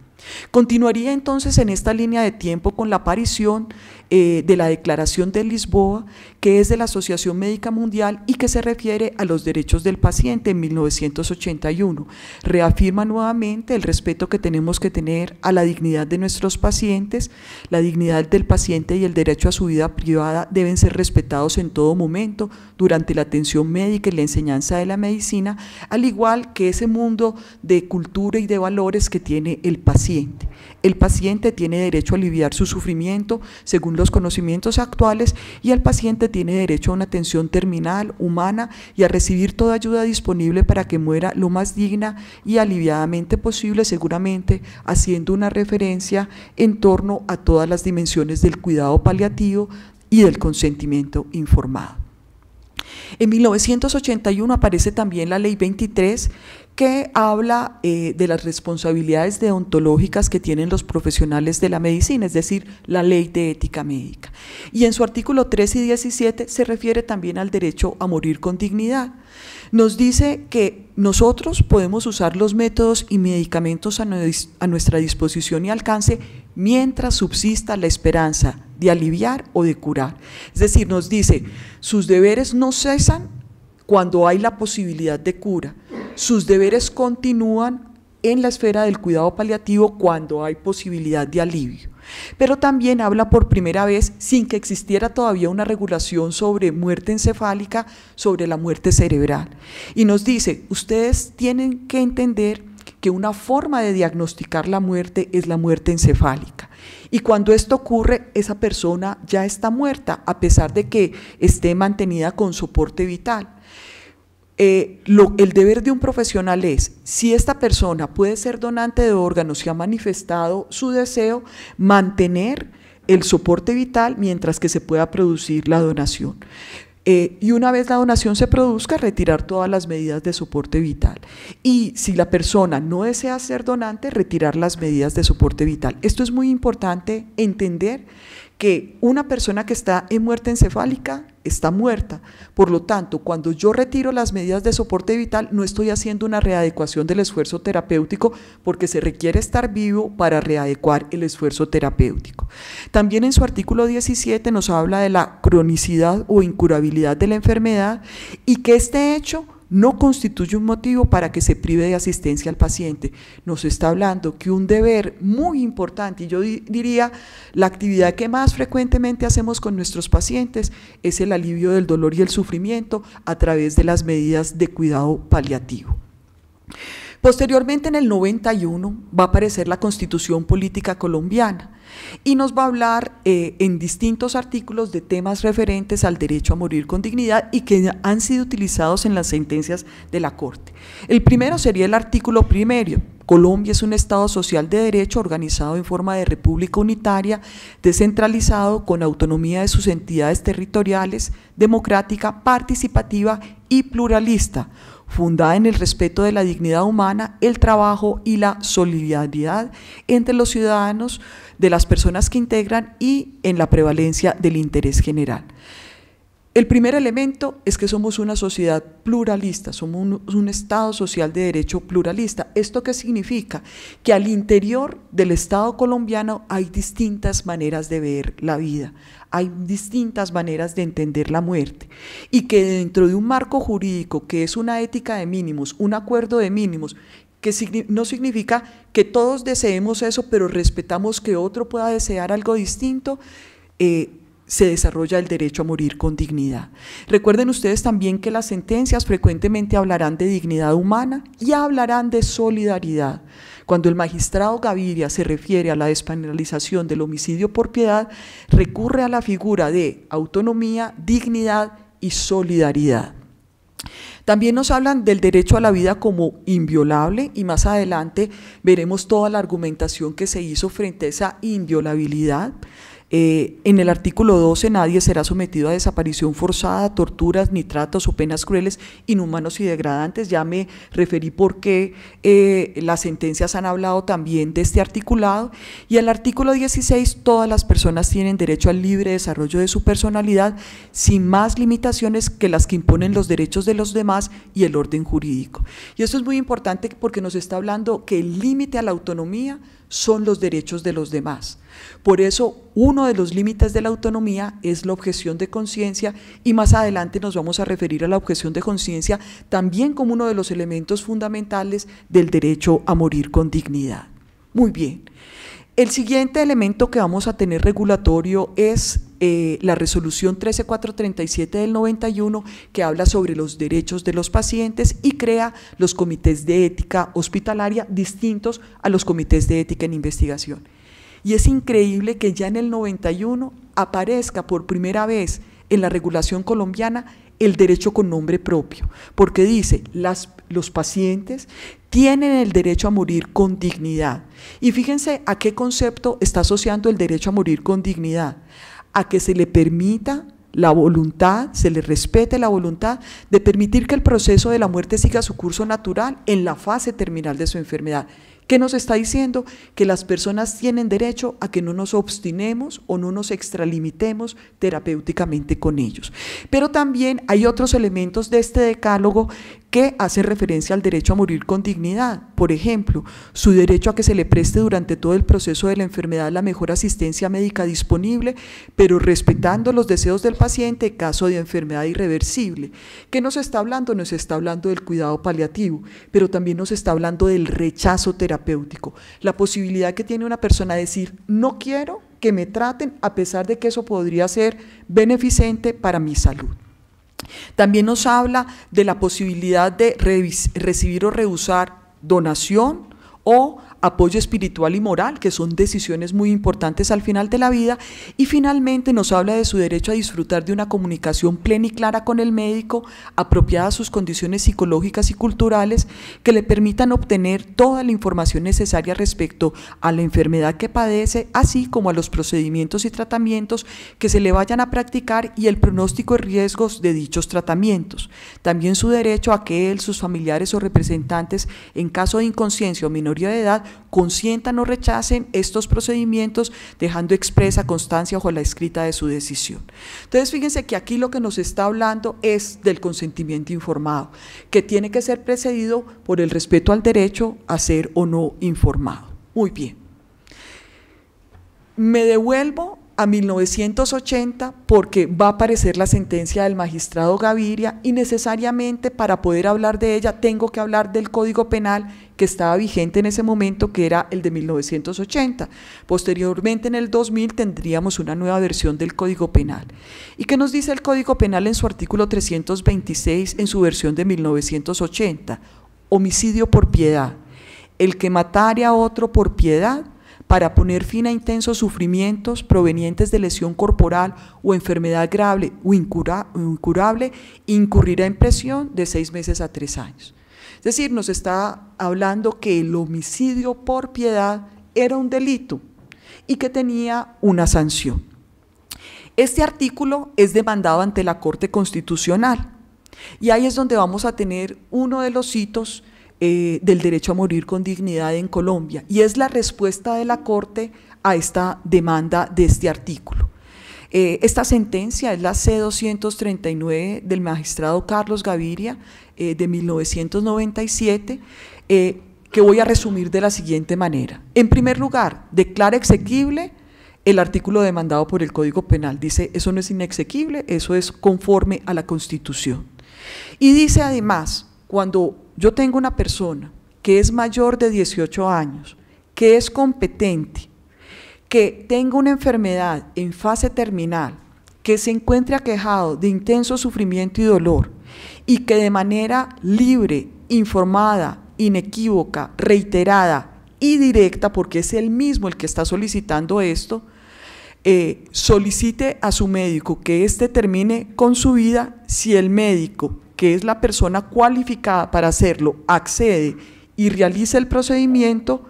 Continuaría entonces en esta línea de tiempo con la aparición de la Declaración de Lisboa, que es de la Asociación Médica Mundial y que se refiere a los derechos del paciente en 1981. Reafirma nuevamente el respeto que tenemos que tener a la dignidad de nuestros pacientes, la dignidad del paciente y el derecho a su vida privada deben ser respetados en todo momento durante la atención médica y la enseñanza de la medicina, al igual que ese mundo de cultura y de valores que tiene el paciente. El paciente tiene derecho a aliviar su sufrimiento según los conocimientos actuales y el paciente tiene derecho a una atención terminal, humana y a recibir toda ayuda disponible para que muera lo más digna y aliviadamente posible, seguramente haciendo una referencia en torno a todas las dimensiones del cuidado paliativo y del consentimiento informado. En 1981 aparece también la Ley 23, que habla de las responsabilidades deontológicas que tienen los profesionales de la medicina, es decir, la ley de ética médica. Y en su artículo 3 y 17 se refiere también al derecho a morir con dignidad. Nos dice que nosotros podemos usar los métodos y medicamentos a nuestra disposición y alcance mientras subsista la esperanza de aliviar o de curar. Es decir, nos dice, sus deberes no cesan cuando hay la posibilidad de cura, sus deberes continúan en la esfera del cuidado paliativo cuando hay posibilidad de alivio. Pero también habla por primera vez, sin que existiera todavía una regulación sobre muerte encefálica, sobre la muerte cerebral. Y nos dice, ustedes tienen que entender que una forma de diagnosticar la muerte es la muerte encefálica. Y cuando esto ocurre, esa persona ya está muerta, a pesar de que esté mantenida con soporte vital. El deber de un profesional es, si esta persona puede ser donante de órganos y ha manifestado su deseo, mantener el soporte vital mientras que se pueda producir la donación. Y una vez la donación se produzca, retirar todas las medidas de soporte vital. Y si la persona no desea ser donante, retirar las medidas de soporte vital. Esto es muy importante entender que una persona que está en muerte encefálica está muerta. Por lo tanto, cuando yo retiro las medidas de soporte vital, no estoy haciendo una readecuación del esfuerzo terapéutico porque se requiere estar vivo para readecuar el esfuerzo terapéutico. También en su artículo 17 nos habla de la cronicidad o incurabilidad de la enfermedad y que este hecho no constituye un motivo para que se prive de asistencia al paciente. Nos está hablando que un deber muy importante, y yo diría la actividad que más frecuentemente hacemos con nuestros pacientes es el alivio del dolor y el sufrimiento a través de las medidas de cuidado paliativo. Posteriormente, en el 91, va a aparecer la Constitución Política Colombiana y nos va a hablar en distintos artículos de temas referentes al derecho a morir con dignidad y que han sido utilizados en las sentencias de la Corte. El primero sería el artículo primero. Colombia es un Estado social de derecho organizado en forma de república unitaria, descentralizado, con autonomía de sus entidades territoriales, democrática, participativa y pluralista, fundada en el respeto de la dignidad humana, el trabajo y la solidaridad entre los ciudadanos, de las personas que integran y en la prevalencia del interés general. El primer elemento es que somos una sociedad pluralista, somos un Estado social de derecho pluralista. ¿Esto qué significa? Que al interior del Estado colombiano hay distintas maneras de ver la vida, hay distintas maneras de entender la muerte y que dentro de un marco jurídico que es una ética de mínimos, un acuerdo de mínimos, que no significa que todos deseemos eso, pero respetamos que otro pueda desear algo distinto, se desarrolla el derecho a morir con dignidad. Recuerden ustedes también que las sentencias frecuentemente hablarán de dignidad humana y hablarán de solidaridad. Cuando el magistrado Gaviria se refiere a la despenalización del homicidio por piedad, recurre a la figura de autonomía, dignidad y solidaridad. También nos hablan del derecho a la vida como inviolable y más adelante veremos toda la argumentación que se hizo frente a esa inviolabilidad. En el artículo 12, nadie será sometido a desaparición forzada, torturas, ni tratos o penas crueles, inhumanos y degradantes. Ya me referí por qué las sentencias han hablado también de este articulado. Y el artículo 16, todas las personas tienen derecho al libre desarrollo de su personalidad sin más limitaciones que las que imponen los derechos de los demás y el orden jurídico. Y esto es muy importante porque nos está hablando que el límite a la autonomía son los derechos de los demás. Por eso, uno de los límites de la autonomía es la objeción de conciencia y más adelante nos vamos a referir a la objeción de conciencia también como uno de los elementos fundamentales del derecho a morir con dignidad. Muy bien. El siguiente elemento que vamos a tener regulatorio es la resolución 13437 del 91, que habla sobre los derechos de los pacientes y crea los comités de ética hospitalaria distintos a los comités de ética en investigación. Y es increíble que ya en el 91 aparezca por primera vez en la regulación colombiana el derecho con nombre propio, porque dice, los pacientes tienen el derecho a morir con dignidad. Y fíjense a qué concepto está asociando el derecho a morir con dignidad, a que se le permita la voluntad, se le respete la voluntad de permitir que el proceso de la muerte siga su curso natural en la fase terminal de su enfermedad. ¿Qué nos está diciendo? Que las personas tienen derecho a que no nos obstinemos o no nos extralimitemos terapéuticamente con ellos. Pero también hay otros elementos de este decálogo que hacen referencia al derecho a morir con dignidad. Por ejemplo, su derecho a que se le preste durante todo el proceso de la enfermedad la mejor asistencia médica disponible, pero respetando los deseos del paciente en caso de enfermedad irreversible. ¿Qué nos está hablando? Nos está hablando del cuidado paliativo, pero también nos está hablando del rechazo terapéutico, la posibilidad que tiene una persona de decir, no quiero que me traten a pesar de que eso podría ser beneficente para mi salud. También nos habla de la posibilidad de recibir o rehusar donación o apoyo espiritual y moral, que son decisiones muy importantes al final de la vida, y finalmente nos habla de su derecho a disfrutar de una comunicación plena y clara con el médico, apropiada a sus condiciones psicológicas y culturales, que le permitan obtener toda la información necesaria respecto a la enfermedad que padece, así como a los procedimientos y tratamientos que se le vayan a practicar y el pronóstico y riesgos de dichos tratamientos. También su derecho a que él, sus familiares o representantes, en caso de inconsciencia o minoría de edad, consientan o rechacen estos procedimientos, dejando expresa constancia bajo la escrita de su decisión. Entonces, fíjense que aquí lo que nos está hablando es del consentimiento informado, que tiene que ser precedido por el respeto al derecho a ser o no informado. Muy bien. Me devuelvo a 1980 porque va a aparecer la sentencia del magistrado Gaviria y necesariamente para poder hablar de ella tengo que hablar del Código Penal que estaba vigente en ese momento, que era el de 1980. Posteriormente, en el 2000, tendríamos una nueva versión del Código Penal. ¿Y qué nos dice el Código Penal en su artículo 326 en su versión de 1980? Homicidio por piedad. El que matare a otro por piedad para poner fin a intensos sufrimientos provenientes de lesión corporal o enfermedad grave o incurable, incurrirá en prisión de 6 meses a 3 años. Es decir, nos está hablando que el homicidio por piedad era un delito y que tenía una sanción. Este artículo es demandado ante la Corte Constitucional y ahí es donde vamos a tener uno de los hitos del derecho a morir con dignidad en Colombia, y es la respuesta de la Corte a esta demanda de este artículo. Esta sentencia es la C-239 del magistrado Carlos Gaviria de 1997, que voy a resumir de la siguiente manera. En primer lugar, declara exequible el artículo demandado por el Código Penal. Dice, eso no es inexequible, eso es conforme a la Constitución. Y dice además, cuando yo tengo una persona que es mayor de 18 años, que es competente, que tenga una enfermedad en fase terminal, que se encuentre aquejado de intenso sufrimiento y dolor, y que de manera libre, informada, inequívoca, reiterada y directa, porque es él mismo el que está solicitando esto, solicite a su médico que éste termine con su vida. Si el médico, que es la persona cualificada para hacerlo, accede y realiza el procedimiento,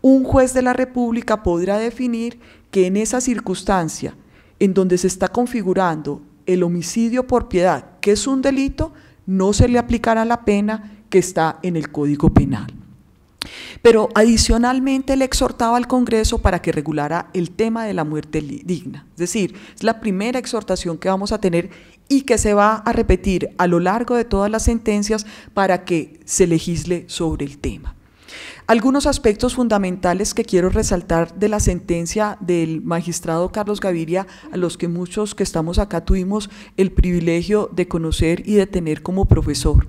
un juez de la República podrá definir que en esa circunstancia en donde se está configurando el homicidio por piedad, que es un delito, no se le aplicará la pena que está en el Código Penal. Pero adicionalmente le exhortaba al Congreso para que regulara el tema de la muerte digna. Es decir, es la primera exhortación que vamos a tener y que se va a repetir a lo largo de todas las sentencias para que se legisle sobre el tema. Algunos aspectos fundamentales que quiero resaltar de la sentencia del magistrado Carlos Gaviria, a los que muchos que estamos acá tuvimos el privilegio de conocer y de tener como profesor.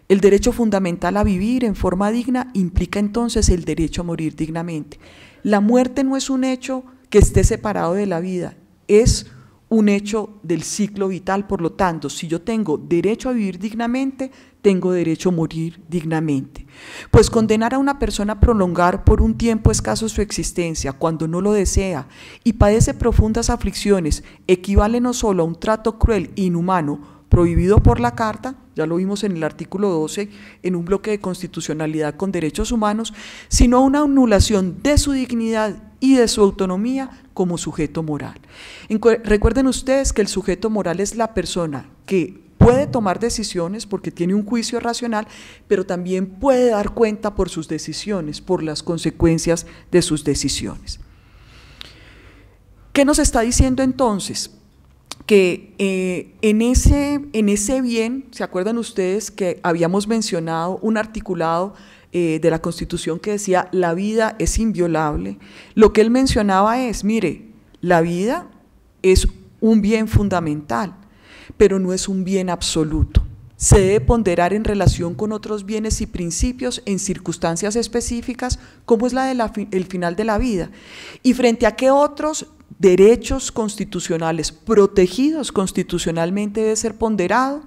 El derecho fundamental a vivir en forma digna implica entonces el derecho a morir dignamente. La muerte no es un hecho que esté separado de la vida, es un hecho del ciclo vital. Por lo tanto, si yo tengo derecho a vivir dignamente, tengo derecho a morir dignamente. Pues condenar a una persona a prolongar por un tiempo escaso su existencia cuando no lo desea y padece profundas aflicciones equivale no solo a un trato cruel e inhumano prohibido por la Carta, ya lo vimos en el artículo 12, en un bloque de constitucionalidad con derechos humanos, sino a una anulación de su dignidad y de su autonomía como sujeto moral. Recuerden ustedes que el sujeto moral es la persona que puede tomar decisiones porque tiene un juicio racional, pero también puede dar cuenta por sus decisiones, por las consecuencias de sus decisiones. ¿Qué nos está diciendo entonces? Que en ese bien, ¿se acuerdan ustedes que habíamos mencionado un articulado de la Constitución que decía la vida es inviolable? Lo que él mencionaba es, mire, la vida es un bien fundamental, pero no es un bien absoluto. Se debe ponderar en relación con otros bienes y principios en circunstancias específicas, como es la el final de la vida, y frente a qué otros derechos constitucionales protegidos constitucionalmente debe ser ponderado,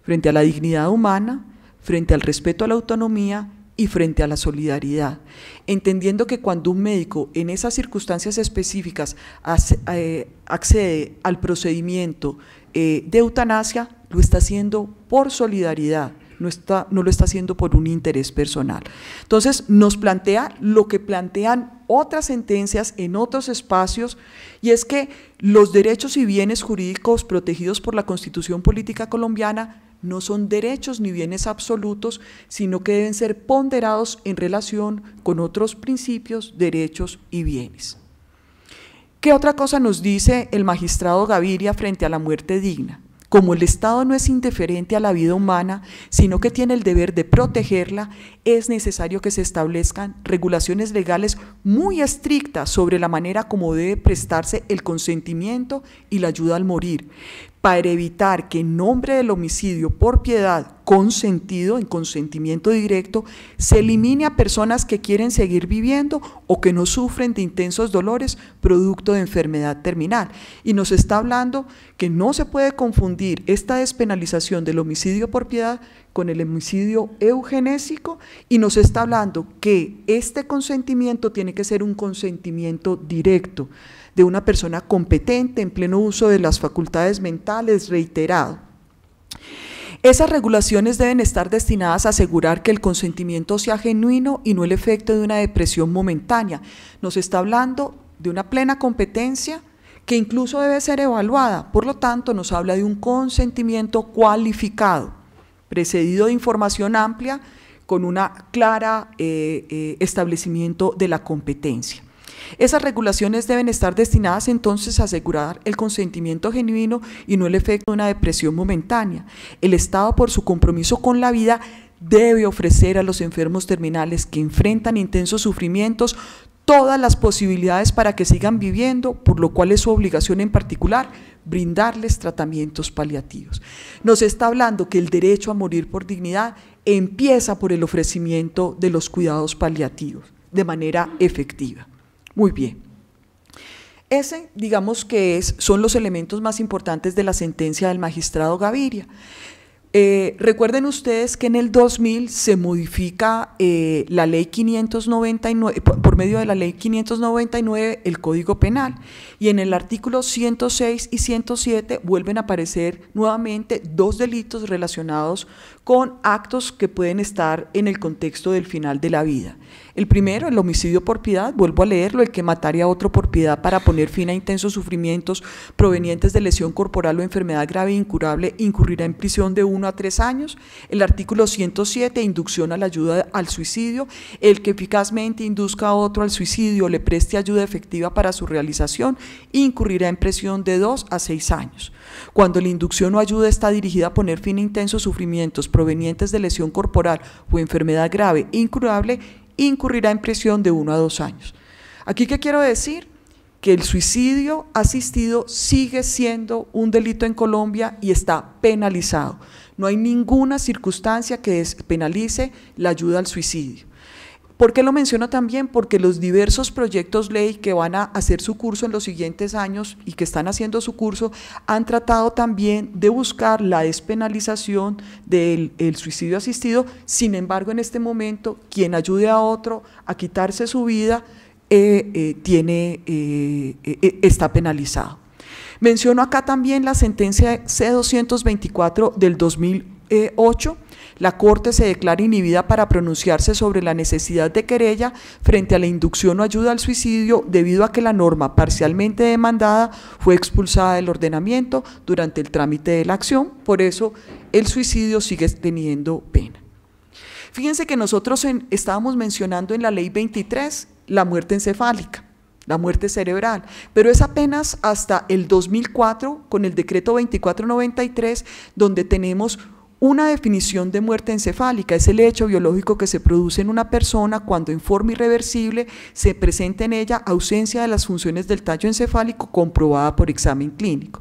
frente a la dignidad humana, frente al respeto a la autonomía y frente a la solidaridad, entendiendo que cuando un médico en esas circunstancias específicas accede al procedimiento de eutanasia, lo está haciendo por solidaridad, no lo está haciendo por un interés personal. Entonces nos plantea lo que plantean otras sentencias en otros espacios, y es que los derechos y bienes jurídicos protegidos por la Constitución Política Colombiana no son derechos ni bienes absolutos, sino que deben ser ponderados en relación con otros principios, derechos y bienes. ¿Qué otra cosa nos dice el magistrado Gaviria frente a la muerte digna? Como el Estado no es indiferente a la vida humana, sino que tiene el deber de protegerla, es necesario que se establezcan regulaciones legales muy estrictas sobre la manera como debe prestarse el consentimiento y la ayuda al morir, para evitar que en nombre del homicidio por piedad consentido, en consentimiento directo, se elimine a personas que quieren seguir viviendo o que no sufren de intensos dolores producto de enfermedad terminal. Y nos está hablando que no se puede confundir esta despenalización del homicidio por piedad con el homicidio eugenésico, y nos está hablando que este consentimiento tiene que ser un consentimiento directo, de una persona competente, en pleno uso de las facultades mentales, reiterado. Esas regulaciones deben estar destinadas a asegurar que el consentimiento sea genuino y no el efecto de una depresión momentánea. Nos está hablando de una plena competencia que incluso debe ser evaluada, por lo tanto nos habla de un consentimiento cualificado, precedido de información amplia con una clara establecimiento de la competencia. Esas regulaciones deben estar destinadas entonces a asegurar el consentimiento genuino y no el efecto de una depresión momentánea. El Estado, por su compromiso con la vida, debe ofrecer a los enfermos terminales que enfrentan intensos sufrimientos todas las posibilidades para que sigan viviendo, por lo cual es su obligación en particular brindarles tratamientos paliativos. Nos está hablando que el derecho a morir por dignidad empieza por el ofrecimiento de los cuidados paliativos de manera efectiva. Muy bien. Ese, digamos que son los elementos más importantes de la sentencia del magistrado Gaviria. Recuerden ustedes que en el 2000 se modifica la ley 599, por medio de la ley 599, el Código Penal, y en el artículo 106 y 107 vuelven a aparecer nuevamente dos delitos relacionados con actos que pueden estar en el contexto del final de la vida. El primero, el homicidio por piedad, vuelvo a leerlo: el que matare a otro por piedad para poner fin a intensos sufrimientos provenientes de lesión corporal o enfermedad grave e incurable incurrirá en prisión de 1 a 3 años. El artículo 107, inducción a la ayuda al suicidio: el que eficazmente induzca a otro al suicidio o le preste ayuda efectiva para su realización incurrirá en prisión de 2 a 6 años. Cuando la inducción o ayuda está dirigida a poner fin a intensos sufrimientos provenientes de lesión corporal o enfermedad grave e incurable, incurrirá en prisión de 1 a 2 años. ¿Aquí qué quiero decir? Que el suicidio asistido sigue siendo un delito en Colombia y está penalizado. No hay ninguna circunstancia que despenalice la ayuda al suicidio. ¿Por qué lo menciono también? Porque los diversos proyectos ley que van a hacer su curso en los siguientes años y que están haciendo su curso han tratado también de buscar la despenalización del suicidio asistido. Sin embargo, en este momento, quien ayude a otro a quitarse su vida está penalizado. Menciono acá también la sentencia C-224 del 2000, 2008, la Corte se declara inhibida para pronunciarse sobre la necesidad de querella frente a la inducción o ayuda al suicidio debido a que la norma parcialmente demandada fue expulsada del ordenamiento durante el trámite de la acción. Por eso el suicidio sigue teniendo pena. Fíjense que nosotros estábamos mencionando en la ley 23 la muerte encefálica, la muerte cerebral, pero es apenas hasta el 2004 con el decreto 2493 donde tenemos una definición de muerte encefálica. Es el hecho biológico que se produce en una persona cuando en forma irreversible se presenta en ella ausencia de las funciones del tallo encefálico comprobada por examen clínico.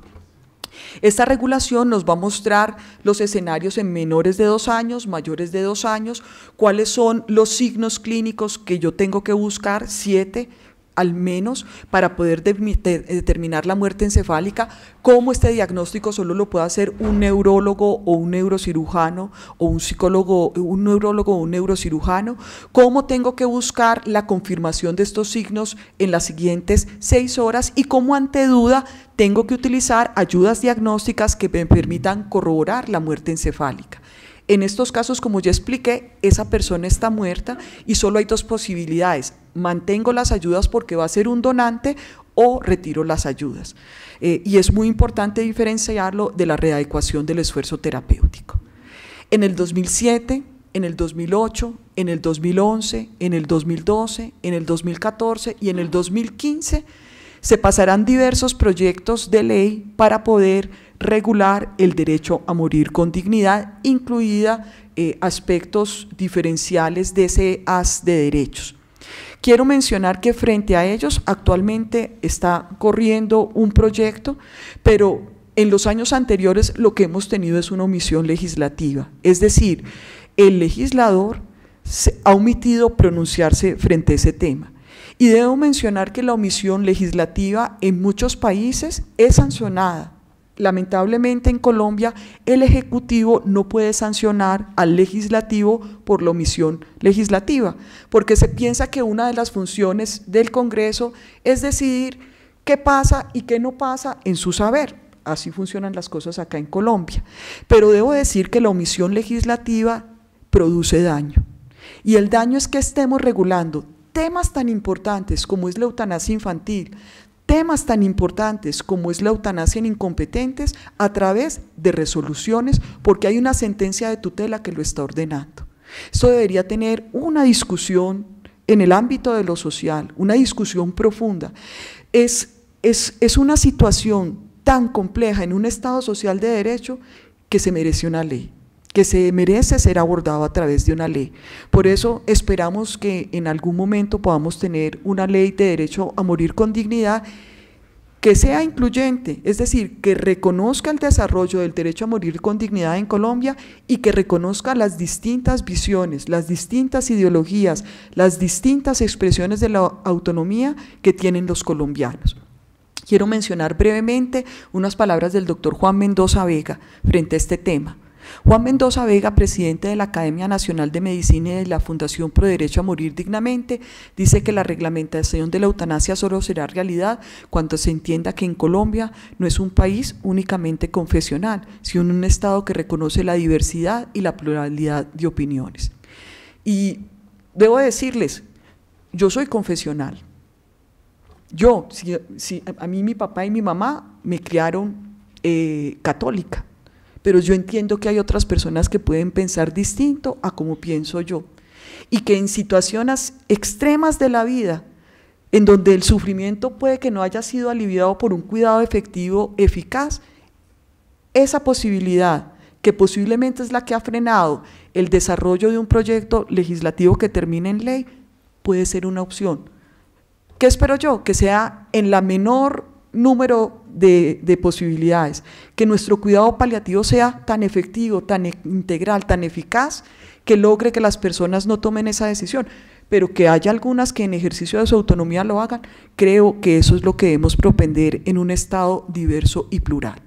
Esta regulación nos va a mostrar los escenarios en menores de 2 años, mayores de 2 años, cuáles son los signos clínicos que yo tengo que buscar, 7 al menos, para poder determinar la muerte encefálica, cómo este diagnóstico solo lo puede hacer un neurólogo o un neurocirujano o un psicólogo, un neurólogo o un neurocirujano, cómo tengo que buscar la confirmación de estos signos en las siguientes 6 horas y cómo ante duda tengo que utilizar ayudas diagnósticas que me permitan corroborar la muerte encefálica. En estos casos, como ya expliqué, esa persona está muerta y solo hay 2 posibilidades: mantengo las ayudas porque va a ser un donante o retiro las ayudas. Y es muy importante diferenciarlo de la readecuación del esfuerzo terapéutico. En el 2007, en el 2008, en el 2011, en el 2012, en el 2014 y en el 2015 se pasarán diversos proyectos de ley para poder regular el derecho a morir con dignidad, incluida aspectos diferenciales de ese haz de derechos. Quiero mencionar que frente a ellos actualmente está corriendo un proyecto, pero en los años anteriores lo que hemos tenido es una omisión legislativa, es decir, el legislador ha omitido pronunciarse frente a ese tema. Y debo mencionar que la omisión legislativa en muchos países es sancionada. Lamentablemente en Colombia el Ejecutivo no puede sancionar al Legislativo por la omisión legislativa, porque se piensa que una de las funciones del Congreso es decidir qué pasa y qué no pasa en su saber. Así funcionan las cosas acá en Colombia. Pero debo decir que la omisión legislativa produce daño. Y el daño es que estemos regulando temas tan importantes como es la eutanasia infantil, temas tan importantes como es la eutanasia en incompetentes a través de resoluciones, porque hay una sentencia de tutela que lo está ordenando. Esto debería tener una discusión en el ámbito de lo social, una discusión profunda. Es una situación tan compleja en un Estado social de derecho que se merece una ley, que se merece ser abordado a través de una ley. Por eso esperamos que en algún momento podamos tener una ley de derecho a morir con dignidad que sea incluyente, es decir, que reconozca el desarrollo del derecho a morir con dignidad en Colombia y que reconozca las distintas visiones, las distintas ideologías, las distintas expresiones de la autonomía que tienen los colombianos. Quiero mencionar brevemente unas palabras del doctor Juan Mendoza Vega frente a este tema. Juan Mendoza Vega, presidente de la Academia Nacional de Medicina y de la Fundación Pro Derecho a Morir Dignamente, dice que la reglamentación de la eutanasia solo será realidad cuando se entienda que en Colombia no es un país únicamente confesional, sino un Estado que reconoce la diversidad y la pluralidad de opiniones. Y debo decirles, yo soy confesional. A mí mi papá y mi mamá me criaron católica, pero yo entiendo que hay otras personas que pueden pensar distinto a como pienso yo, y que en situaciones extremas de la vida, en donde el sufrimiento puede que no haya sido aliviado por un cuidado efectivo, eficaz, esa posibilidad, que posiblemente es la que ha frenado el desarrollo de un proyecto legislativo que termine en ley, puede ser una opción. ¿Qué espero yo? Que sea en la menor número de posibilidades, que nuestro cuidado paliativo sea tan efectivo, tan integral, tan eficaz, que logre que las personas no tomen esa decisión, pero que haya algunas que en ejercicio de su autonomía lo hagan. Creo que eso es lo que debemos propender en un Estado diverso y plural.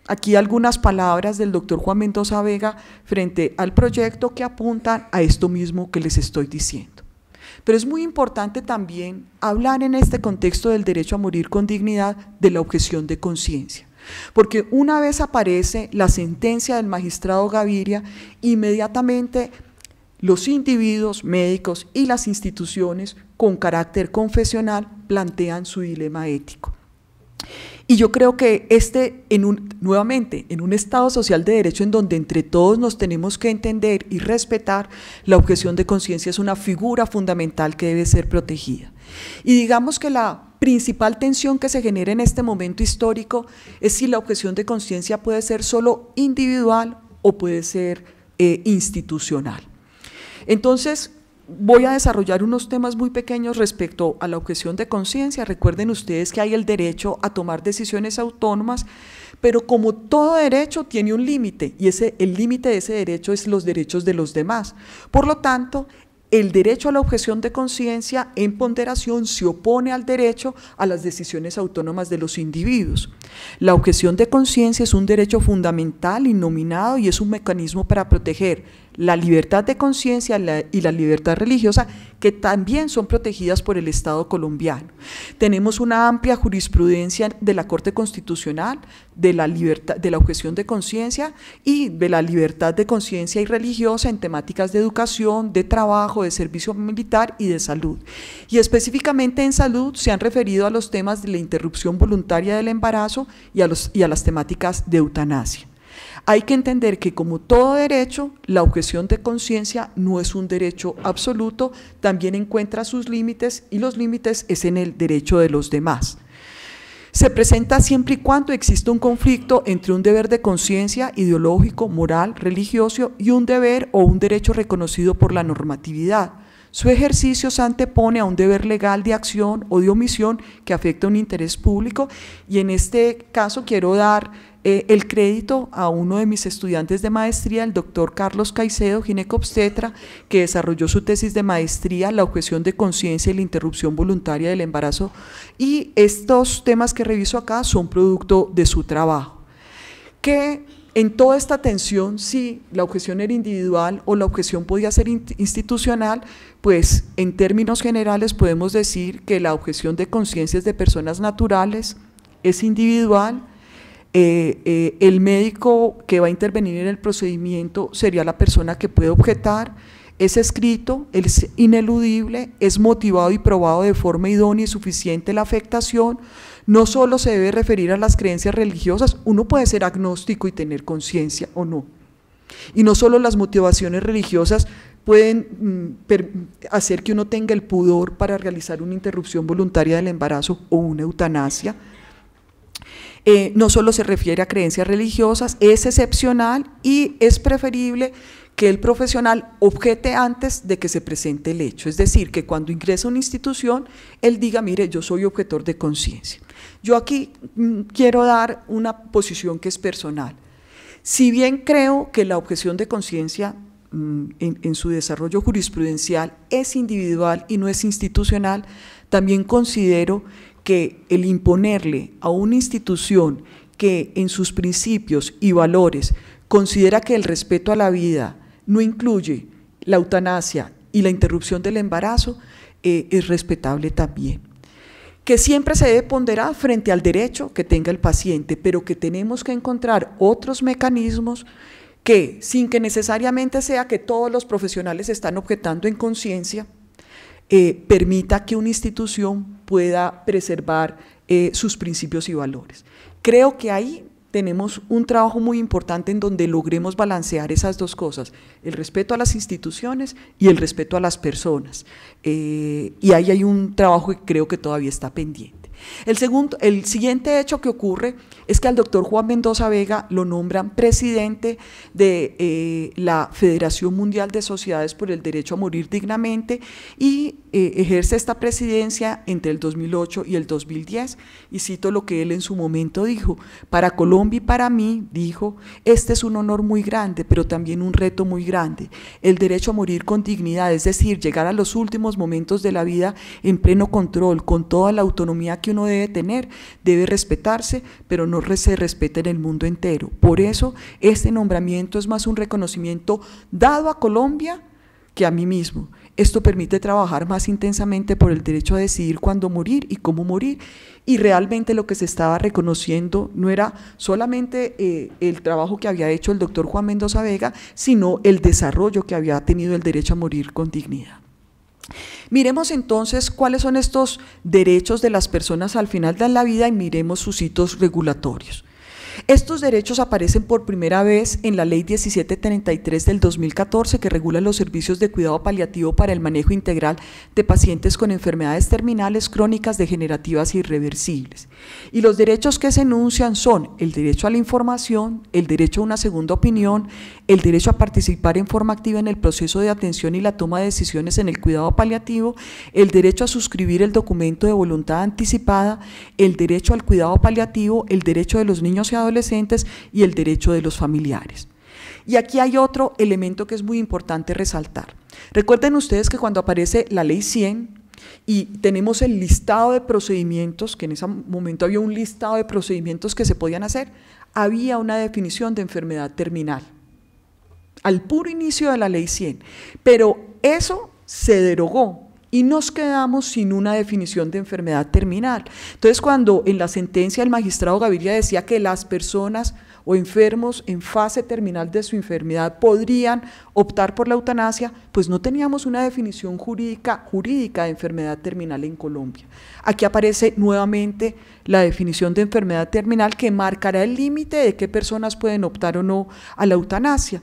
Aquí algunas palabras del doctor Juan Mendoza Vega frente al proyecto que apuntan a esto mismo que les estoy diciendo. Pero es muy importante también hablar en este contexto del derecho a morir con dignidad de la objeción de conciencia. Porque una vez aparece la sentencia del magistrado Gaviria, inmediatamente los individuos, médicos y las instituciones con carácter confesional plantean su dilema ético. Y yo creo que nuevamente, en un Estado social de derecho en donde entre todos nos tenemos que entender y respetar, la objeción de conciencia es una figura fundamental que debe ser protegida. Y digamos que la principal tensión que se genera en este momento histórico es si la objeción de conciencia puede ser solo individual o puede ser institucional. Entonces, voy a desarrollar unos temas muy pequeños respecto a la objeción de conciencia. Recuerden ustedes que hay el derecho a tomar decisiones autónomas, pero como todo derecho tiene un límite, y el límite de ese derecho es los derechos de los demás. Por lo tanto, el derecho a la objeción de conciencia en ponderación se opone al derecho a las decisiones autónomas de los individuos. La objeción de conciencia es un derecho fundamental, innominado, y es un mecanismo para proteger la libertad de conciencia y la libertad religiosa, que también son protegidas por el Estado colombiano. Tenemos una amplia jurisprudencia de la Corte Constitucional de la objeción de conciencia y de la libertad de conciencia y religiosa en temáticas de educación, de trabajo, de servicio militar y de salud. Y específicamente en salud se han referido a los temas de la interrupción voluntaria del embarazo y a las temáticas de eutanasia. Hay que entender que, como todo derecho, la objeción de conciencia no es un derecho absoluto, también encuentra sus límites, y los límites es en el derecho de los demás. Se presenta siempre y cuando exista un conflicto entre un deber de conciencia ideológico, moral, religioso y un deber o un derecho reconocido por la normatividad. Su ejercicio se antepone a un deber legal de acción o de omisión que afecta a un interés público, y en este caso quiero dar el crédito a uno de mis estudiantes de maestría, el doctor Carlos Caicedo, ginecobstetra, que desarrolló su tesis de maestría, la objeción de conciencia y la interrupción voluntaria del embarazo, y estos temas que reviso acá son producto de su trabajo. Que en toda esta tensión, si la objeción era individual o la objeción podía ser institucional, pues en términos generales podemos decir que la objeción de conciencia es de personas naturales, es individual. El médico que va a intervenir en el procedimiento sería la persona que puede objetar, es escrito, es ineludible, es motivado y probado de forma idónea y suficiente la afectación. No solo se debe referir a las creencias religiosas, uno puede ser agnóstico y tener conciencia o no. Y no solo las motivaciones religiosas pueden hacer que uno tenga el pudor para realizar una interrupción voluntaria del embarazo o una eutanasia. No solo se refiere a creencias religiosas, es excepcional y es preferible que el profesional objete antes de que se presente el hecho, es decir, que cuando ingresa a una institución, él diga, mire, yo soy objetor de conciencia. Yo aquí quiero dar una posición que es personal. Si bien creo que la objeción de conciencia en su desarrollo jurisprudencial es individual y no es institucional, también considero que el imponerle a una institución que en sus principios y valores considera que el respeto a la vida no incluye la eutanasia y la interrupción del embarazo, es respetable también. Que siempre se debe ponderar frente al derecho que tenga el paciente, pero que tenemos que encontrar otros mecanismos que, sin que necesariamente sea que todos los profesionales están objetando en conciencia, permita que una institución pueda preservar sus principios y valores. Creo que ahí tenemos un trabajo muy importante en donde logremos balancear esas dos cosas, el respeto a las instituciones y el respeto a las personas, y ahí hay un trabajo que creo que todavía está pendiente. El siguiente hecho que ocurre es que al doctor Juan Mendoza Vega lo nombran presidente de la Federación Mundial de Sociedades por el Derecho a Morir Dignamente, y ejerce esta presidencia entre el 2008 y el 2010, y cito lo que él en su momento dijo: para Colombia y para mí, dijo, este es un honor muy grande, pero también un reto muy grande. El derecho a morir con dignidad, es decir, llegar a los últimos momentos de la vida en pleno control, con toda la autonomía que uno debe tener, debe respetarse, pero no se respeta en el mundo entero. Por eso este nombramiento es más un reconocimiento dado a Colombia que a mí mismo. Esto permite trabajar más intensamente por el derecho a decidir cuándo morir y cómo morir, y realmente lo que se estaba reconociendo no era solamente el trabajo que había hecho el doctor Juan Mendoza Vega, sino el desarrollo que había tenido el derecho a morir con dignidad. Miremos entonces cuáles son estos derechos de las personas al final de la vida y miremos sus hitos regulatorios. Estos derechos aparecen por primera vez en la Ley 1733 del 2014, que regula los servicios de cuidado paliativo para el manejo integral de pacientes con enfermedades terminales, crónicas, degenerativas e irreversibles. Y los derechos que se enuncian son el derecho a la información, el derecho a una segunda opinión, el derecho a participar en forma activa en el proceso de atención y la toma de decisiones en el cuidado paliativo, el derecho a suscribir el documento de voluntad anticipada, el derecho al cuidado paliativo, el derecho de los niños y adolescentes y el derecho de los familiares. Y aquí hay otro elemento que es muy importante resaltar. Recuerden ustedes que cuando aparece la Ley 100 y tenemos el listado de procedimientos, que en ese momento había un listado de procedimientos que se podían hacer, había una definición de enfermedad terminal, al puro inicio de la Ley 100, pero eso se derogó y nos quedamos sin una definición de enfermedad terminal. Entonces, cuando en la sentencia el magistrado Gaviria decía que las personas o enfermos en fase terminal de su enfermedad podrían optar por la eutanasia, pues no teníamos una definición jurídica de enfermedad terminal en Colombia. Aquí aparece nuevamente la definición de enfermedad terminal que marcará el límite de qué personas pueden optar o no a la eutanasia.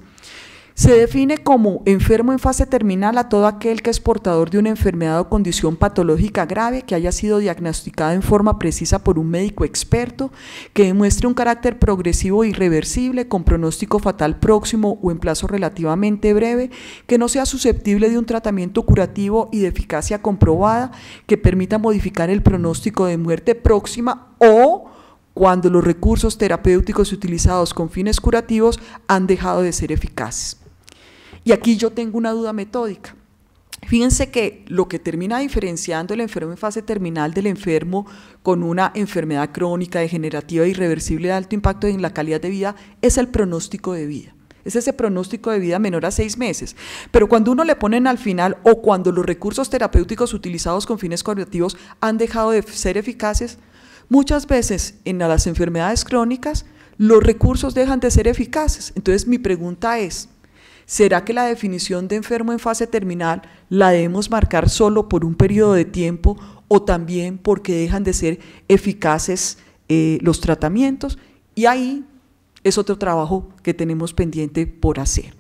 Se define como enfermo en fase terminal a todo aquel que es portador de una enfermedad o condición patológica grave que haya sido diagnosticada en forma precisa por un médico experto, que demuestre un carácter progresivo e irreversible con pronóstico fatal próximo o en plazo relativamente breve, que no sea susceptible de un tratamiento curativo y de eficacia comprobada, que permita modificar el pronóstico de muerte próxima o cuando los recursos terapéuticos utilizados con fines curativos han dejado de ser eficaces. Y aquí yo tengo una duda metódica. Fíjense que lo que termina diferenciando el enfermo en fase terminal del enfermo con una enfermedad crónica, degenerativa, irreversible de alto impacto en la calidad de vida es el pronóstico de vida. Es ese pronóstico de vida menor a 6 meses. Pero cuando uno le ponen al final o cuando los recursos terapéuticos utilizados con fines curativos han dejado de ser eficaces, muchas veces en las enfermedades crónicas los recursos dejan de ser eficaces. Entonces mi pregunta es, ¿será que la definición de enfermo en fase terminal la debemos marcar solo por un periodo de tiempo o también porque dejan de ser eficaces los tratamientos? Y ahí es otro trabajo que tenemos pendiente por hacer.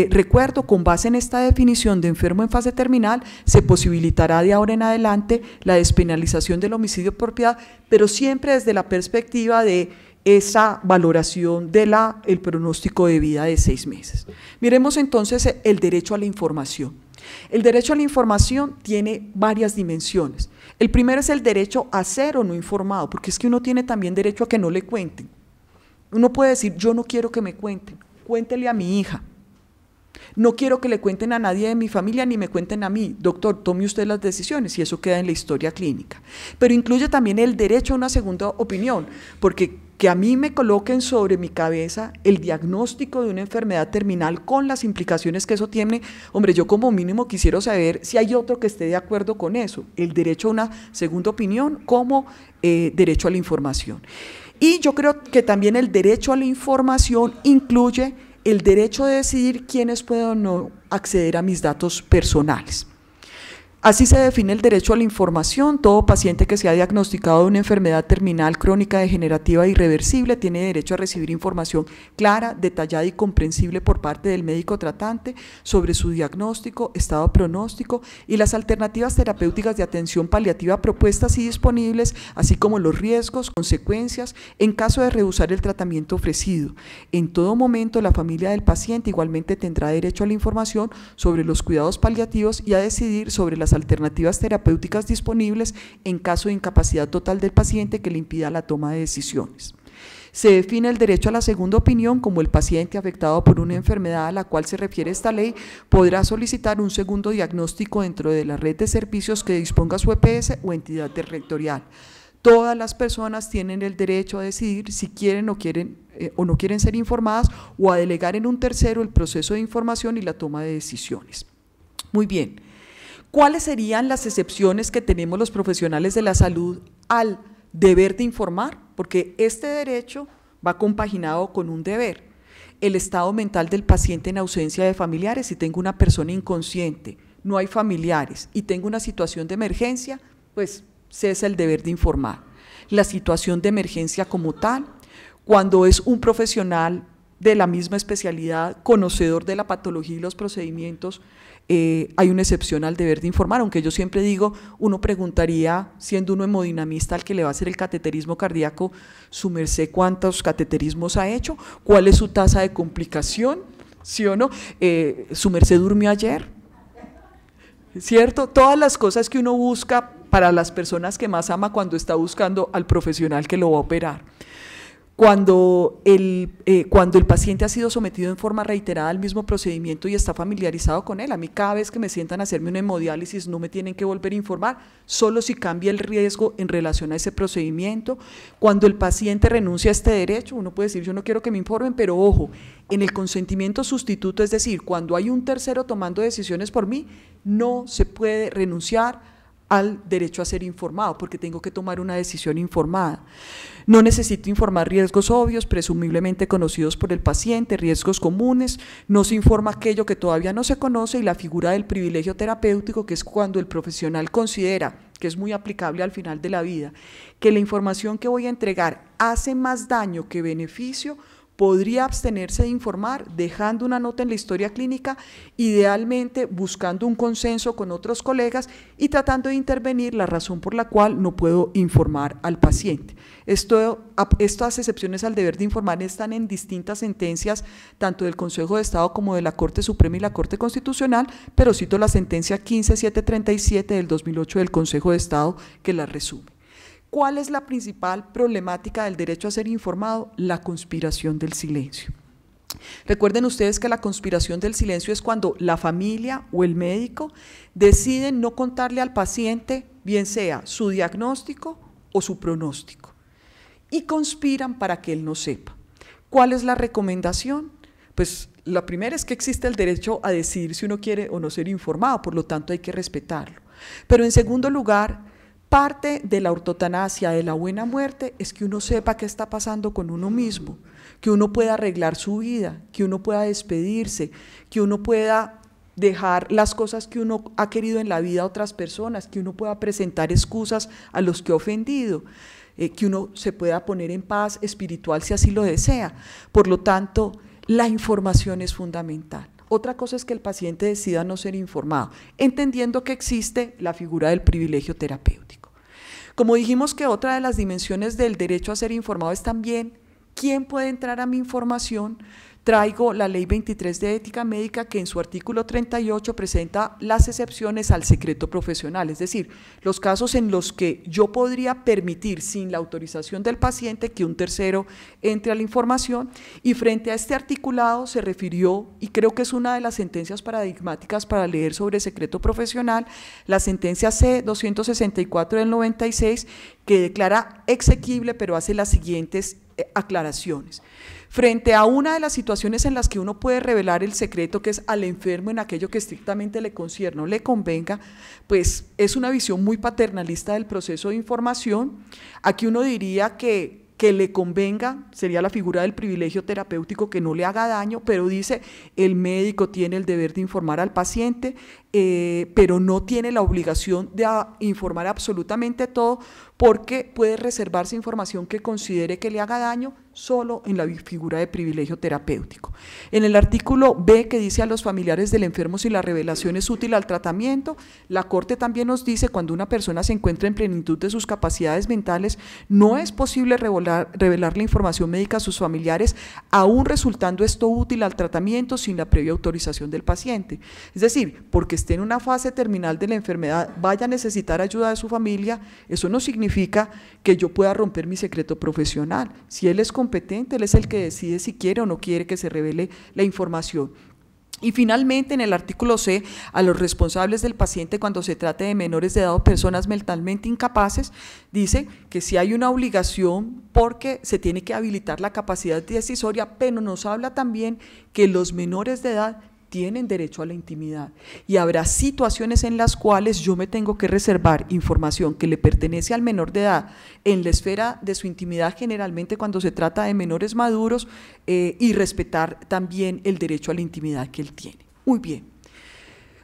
Recuerdo, con base en esta definición de enfermo en fase terminal, se posibilitará de ahora en adelante la despenalización del homicidio por propiedad, pero siempre desde la perspectiva de esa valoración del pronóstico de vida de 6 meses. Miremos entonces el derecho a la información. El derecho a la información tiene varias dimensiones. El primero es el derecho a ser o no informado, porque es que uno tiene también derecho a que no le cuenten. Uno puede decir, yo no quiero que me cuenten, cuéntele a mi hija. No quiero que le cuenten a nadie de mi familia ni me cuenten a mí. Doctor, tome usted las decisiones y eso queda en la historia clínica. Pero incluye también el derecho a una segunda opinión, porque que a mí me coloquen sobre mi cabeza el diagnóstico de una enfermedad terminal con las implicaciones que eso tiene, hombre, yo como mínimo quisiera saber si hay otro que esté de acuerdo con eso. El derecho a una segunda opinión como derecho a la información. Y yo creo que también el derecho a la información incluye el derecho de decidir quiénes pueden o no acceder a mis datos personales. Así se define el derecho a la información. Todo paciente que sea diagnosticado de una enfermedad terminal, crónica, degenerativa e irreversible tiene derecho a recibir información clara, detallada y comprensible por parte del médico tratante sobre su diagnóstico, estado pronóstico y las alternativas terapéuticas de atención paliativa propuestas y disponibles, así como los riesgos, consecuencias en caso de rehusar el tratamiento ofrecido. En todo momento, la familia del paciente igualmente tendrá derecho a la información sobre los cuidados paliativos y a decidir sobre las alternativas terapéuticas disponibles en caso de incapacidad total del paciente que le impida la toma de decisiones. Se define el derecho a la segunda opinión como el paciente afectado por una enfermedad a la cual se refiere esta ley podrá solicitar un segundo diagnóstico dentro de la red de servicios que disponga su EPS o entidad territorial. Todas las personas tienen el derecho a decidir si quieren o no quieren ser informadas o a delegar en un tercero el proceso de información y la toma de decisiones. Muy bien. ¿Cuáles serían las excepciones que tenemos los profesionales de la salud al deber de informar? Porque este derecho va compaginado con un deber. El estado mental del paciente en ausencia de familiares. Si tengo una persona inconsciente, no hay familiares y tengo una situación de emergencia, pues cesa el deber de informar. La situación de emergencia como tal, cuando es un profesional de la misma especialidad, conocedor de la patología y los procedimientos, hay una excepción al deber de informar, aunque yo siempre digo, uno preguntaría, siendo uno hemodinamista al que le va a hacer el cateterismo cardíaco, su merced, ¿cuántos cateterismos ha hecho? ¿Cuál es su tasa de complicación? ¿Sí o no? ¿Su merced durmió ayer? ¿Cierto? Todas las cosas que uno busca para las personas que más ama cuando está buscando al profesional que lo va a operar. Cuando el paciente ha sido sometido en forma reiterada al mismo procedimiento y está familiarizado con él, a mí cada vez que me sientan a hacerme una hemodiálisis no me tienen que volver a informar, solo si cambia el riesgo en relación a ese procedimiento. Cuando el paciente renuncia a este derecho, uno puede decir, yo no quiero que me informen, pero ojo, en el consentimiento sustituto, es decir, cuando hay un tercero tomando decisiones por mí, no se puede renunciar al derecho a ser informado, porque tengo que tomar una decisión informada. No necesito informar riesgos obvios, presumiblemente conocidos por el paciente, riesgos comunes, no se informa aquello que todavía no se conoce, y la figura del privilegio terapéutico, que es cuando el profesional considera, que es muy aplicable al final de la vida, que la información que voy a entregar hace más daño que beneficio, podría abstenerse de informar, dejando una nota en la historia clínica, idealmente buscando un consenso con otros colegas y tratando de intervenir la razón por la cual no puedo informar al paciente. Estas excepciones al deber de informar están en distintas sentencias, tanto del Consejo de Estado como de la Corte Suprema y la Corte Constitucional, pero cito la sentencia 15737 del 2008 del Consejo de Estado que la resume. ¿Cuál es la principal problemática del derecho a ser informado? La conspiración del silencio. Recuerden ustedes que la conspiración del silencio es cuando la familia o el médico deciden no contarle al paciente, bien sea su diagnóstico o su pronóstico, y conspiran para que él no sepa. ¿Cuál es la recomendación? Pues la primera es que existe el derecho a decidir si uno quiere o no ser informado, por lo tanto hay que respetarlo. Pero en segundo lugar, parte de la ortotanasia, de la buena muerte, es que uno sepa qué está pasando con uno mismo, que uno pueda arreglar su vida, que uno pueda despedirse, que uno pueda dejar las cosas que uno ha querido en la vida a otras personas, que uno pueda presentar excusas a los que ha ofendido, que uno se pueda poner en paz espiritual si así lo desea. Por lo tanto, la información es fundamental. Otra cosa es que el paciente decida no ser informado, entendiendo que existe la figura del privilegio terapéutico. Como dijimos que otra de las dimensiones del derecho a ser informado es también quién puede entrar a mi información, traigo la Ley 23 de Ética Médica, que en su artículo 38 presenta las excepciones al secreto profesional, es decir, los casos en los que yo podría permitir sin la autorización del paciente que un tercero entre a la información, y frente a este articulado se refirió, y creo que es una de las sentencias paradigmáticas para leer sobre secreto profesional, la sentencia C-264 del 96, que declara exequible pero hace las siguientes aclaraciones. Frente a una de las situaciones en las que uno puede revelar el secreto, que es al enfermo en aquello que estrictamente le concierne o le convenga, pues es una visión muy paternalista del proceso de información. Aquí uno diría que le convenga, sería la figura del privilegio terapéutico, que no le haga daño, pero dice el médico tiene el deber de informar al paciente, pero no tiene la obligación de informar absolutamente todo, porque puede reservarse información que considere que le haga daño solo en la figura de privilegio terapéutico. En el artículo B, que dice a los familiares del enfermo si la revelación es útil al tratamiento, la Corte también nos dice cuando una persona se encuentra en plenitud de sus capacidades mentales, no es posible revelar la información médica a sus familiares, aún resultando esto útil al tratamiento sin la previa autorización del paciente. Es decir, porque esté en una fase terminal de la enfermedad, vaya a necesitar ayuda de su familia, eso no significa que yo pueda romper mi secreto profesional. Si él es competente, él es el que decide si quiere o no quiere que se revele la información. Y finalmente, en el artículo C, a los responsables del paciente cuando se trate de menores de edad o personas mentalmente incapaces, dice que si hay una obligación porque se tiene que habilitar la capacidad decisoria, pero nos habla también que los menores de edad tienen derecho a la intimidad y habrá situaciones en las cuales yo me tengo que reservar información que le pertenece al menor de edad en la esfera de su intimidad, generalmente cuando se trata de menores maduros, y respetar también el derecho a la intimidad que él tiene. Muy bien.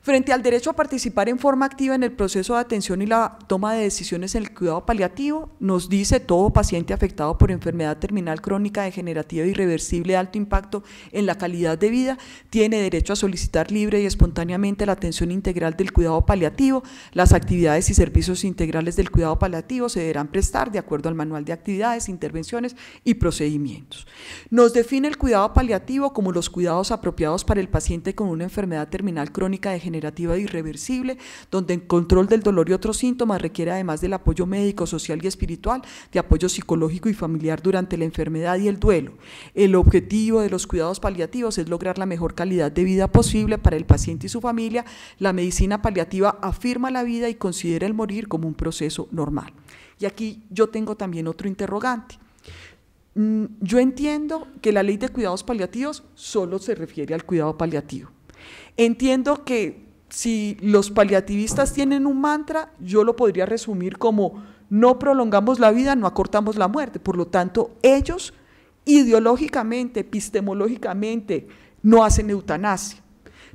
Frente al derecho a participar en forma activa en el proceso de atención y la toma de decisiones en el cuidado paliativo, nos dice: todo paciente afectado por enfermedad terminal crónica degenerativa irreversible de alto impacto en la calidad de vida tiene derecho a solicitar libre y espontáneamente la atención integral del cuidado paliativo. Las actividades y servicios integrales del cuidado paliativo se deberán prestar de acuerdo al manual de actividades, intervenciones y procedimientos. Nos define el cuidado paliativo como los cuidados apropiados para el paciente con una enfermedad terminal crónica degenerativa irreversible, donde el control del dolor y otros síntomas requiere, además del apoyo médico, social y espiritual, de apoyo psicológico y familiar durante la enfermedad y el duelo. El objetivo de los cuidados paliativos es lograr la mejor calidad de vida posible para el paciente y su familia. La medicina paliativa afirma la vida y considera el morir como un proceso normal. Y aquí yo tengo también otro interrogante. Yo entiendo que la ley de cuidados paliativos solo se refiere al cuidado paliativo. Entiendo que si los paliativistas tienen un mantra, yo lo podría resumir como: no prolongamos la vida, no acortamos la muerte. Por lo tanto, ellos ideológicamente, epistemológicamente, no hacen eutanasia.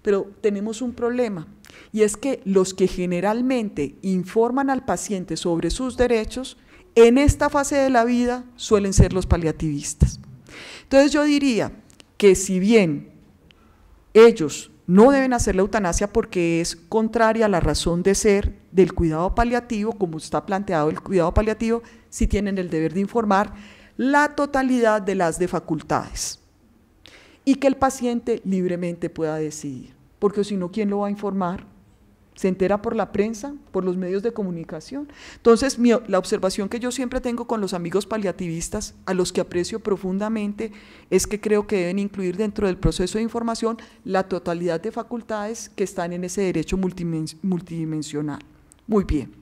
Pero tenemos un problema, y es que los que generalmente informan al paciente sobre sus derechos en esta fase de la vida suelen ser los paliativistas. Entonces yo diría que si bien ellos no deben hacer la eutanasia porque es contraria a la razón de ser del cuidado paliativo, como está planteado el cuidado paliativo, sí tienen el deber de informar la totalidad de las facultades y que el paciente libremente pueda decidir, porque si no, ¿quién lo va a informar? ¿Se entera por la prensa, por los medios de comunicación? Entonces, la observación que yo siempre tengo con los amigos paliativistas, a los que aprecio profundamente, es que creo que deben incluir dentro del proceso de información la totalidad de facultades que están en ese derecho multidimensional. Muy bien.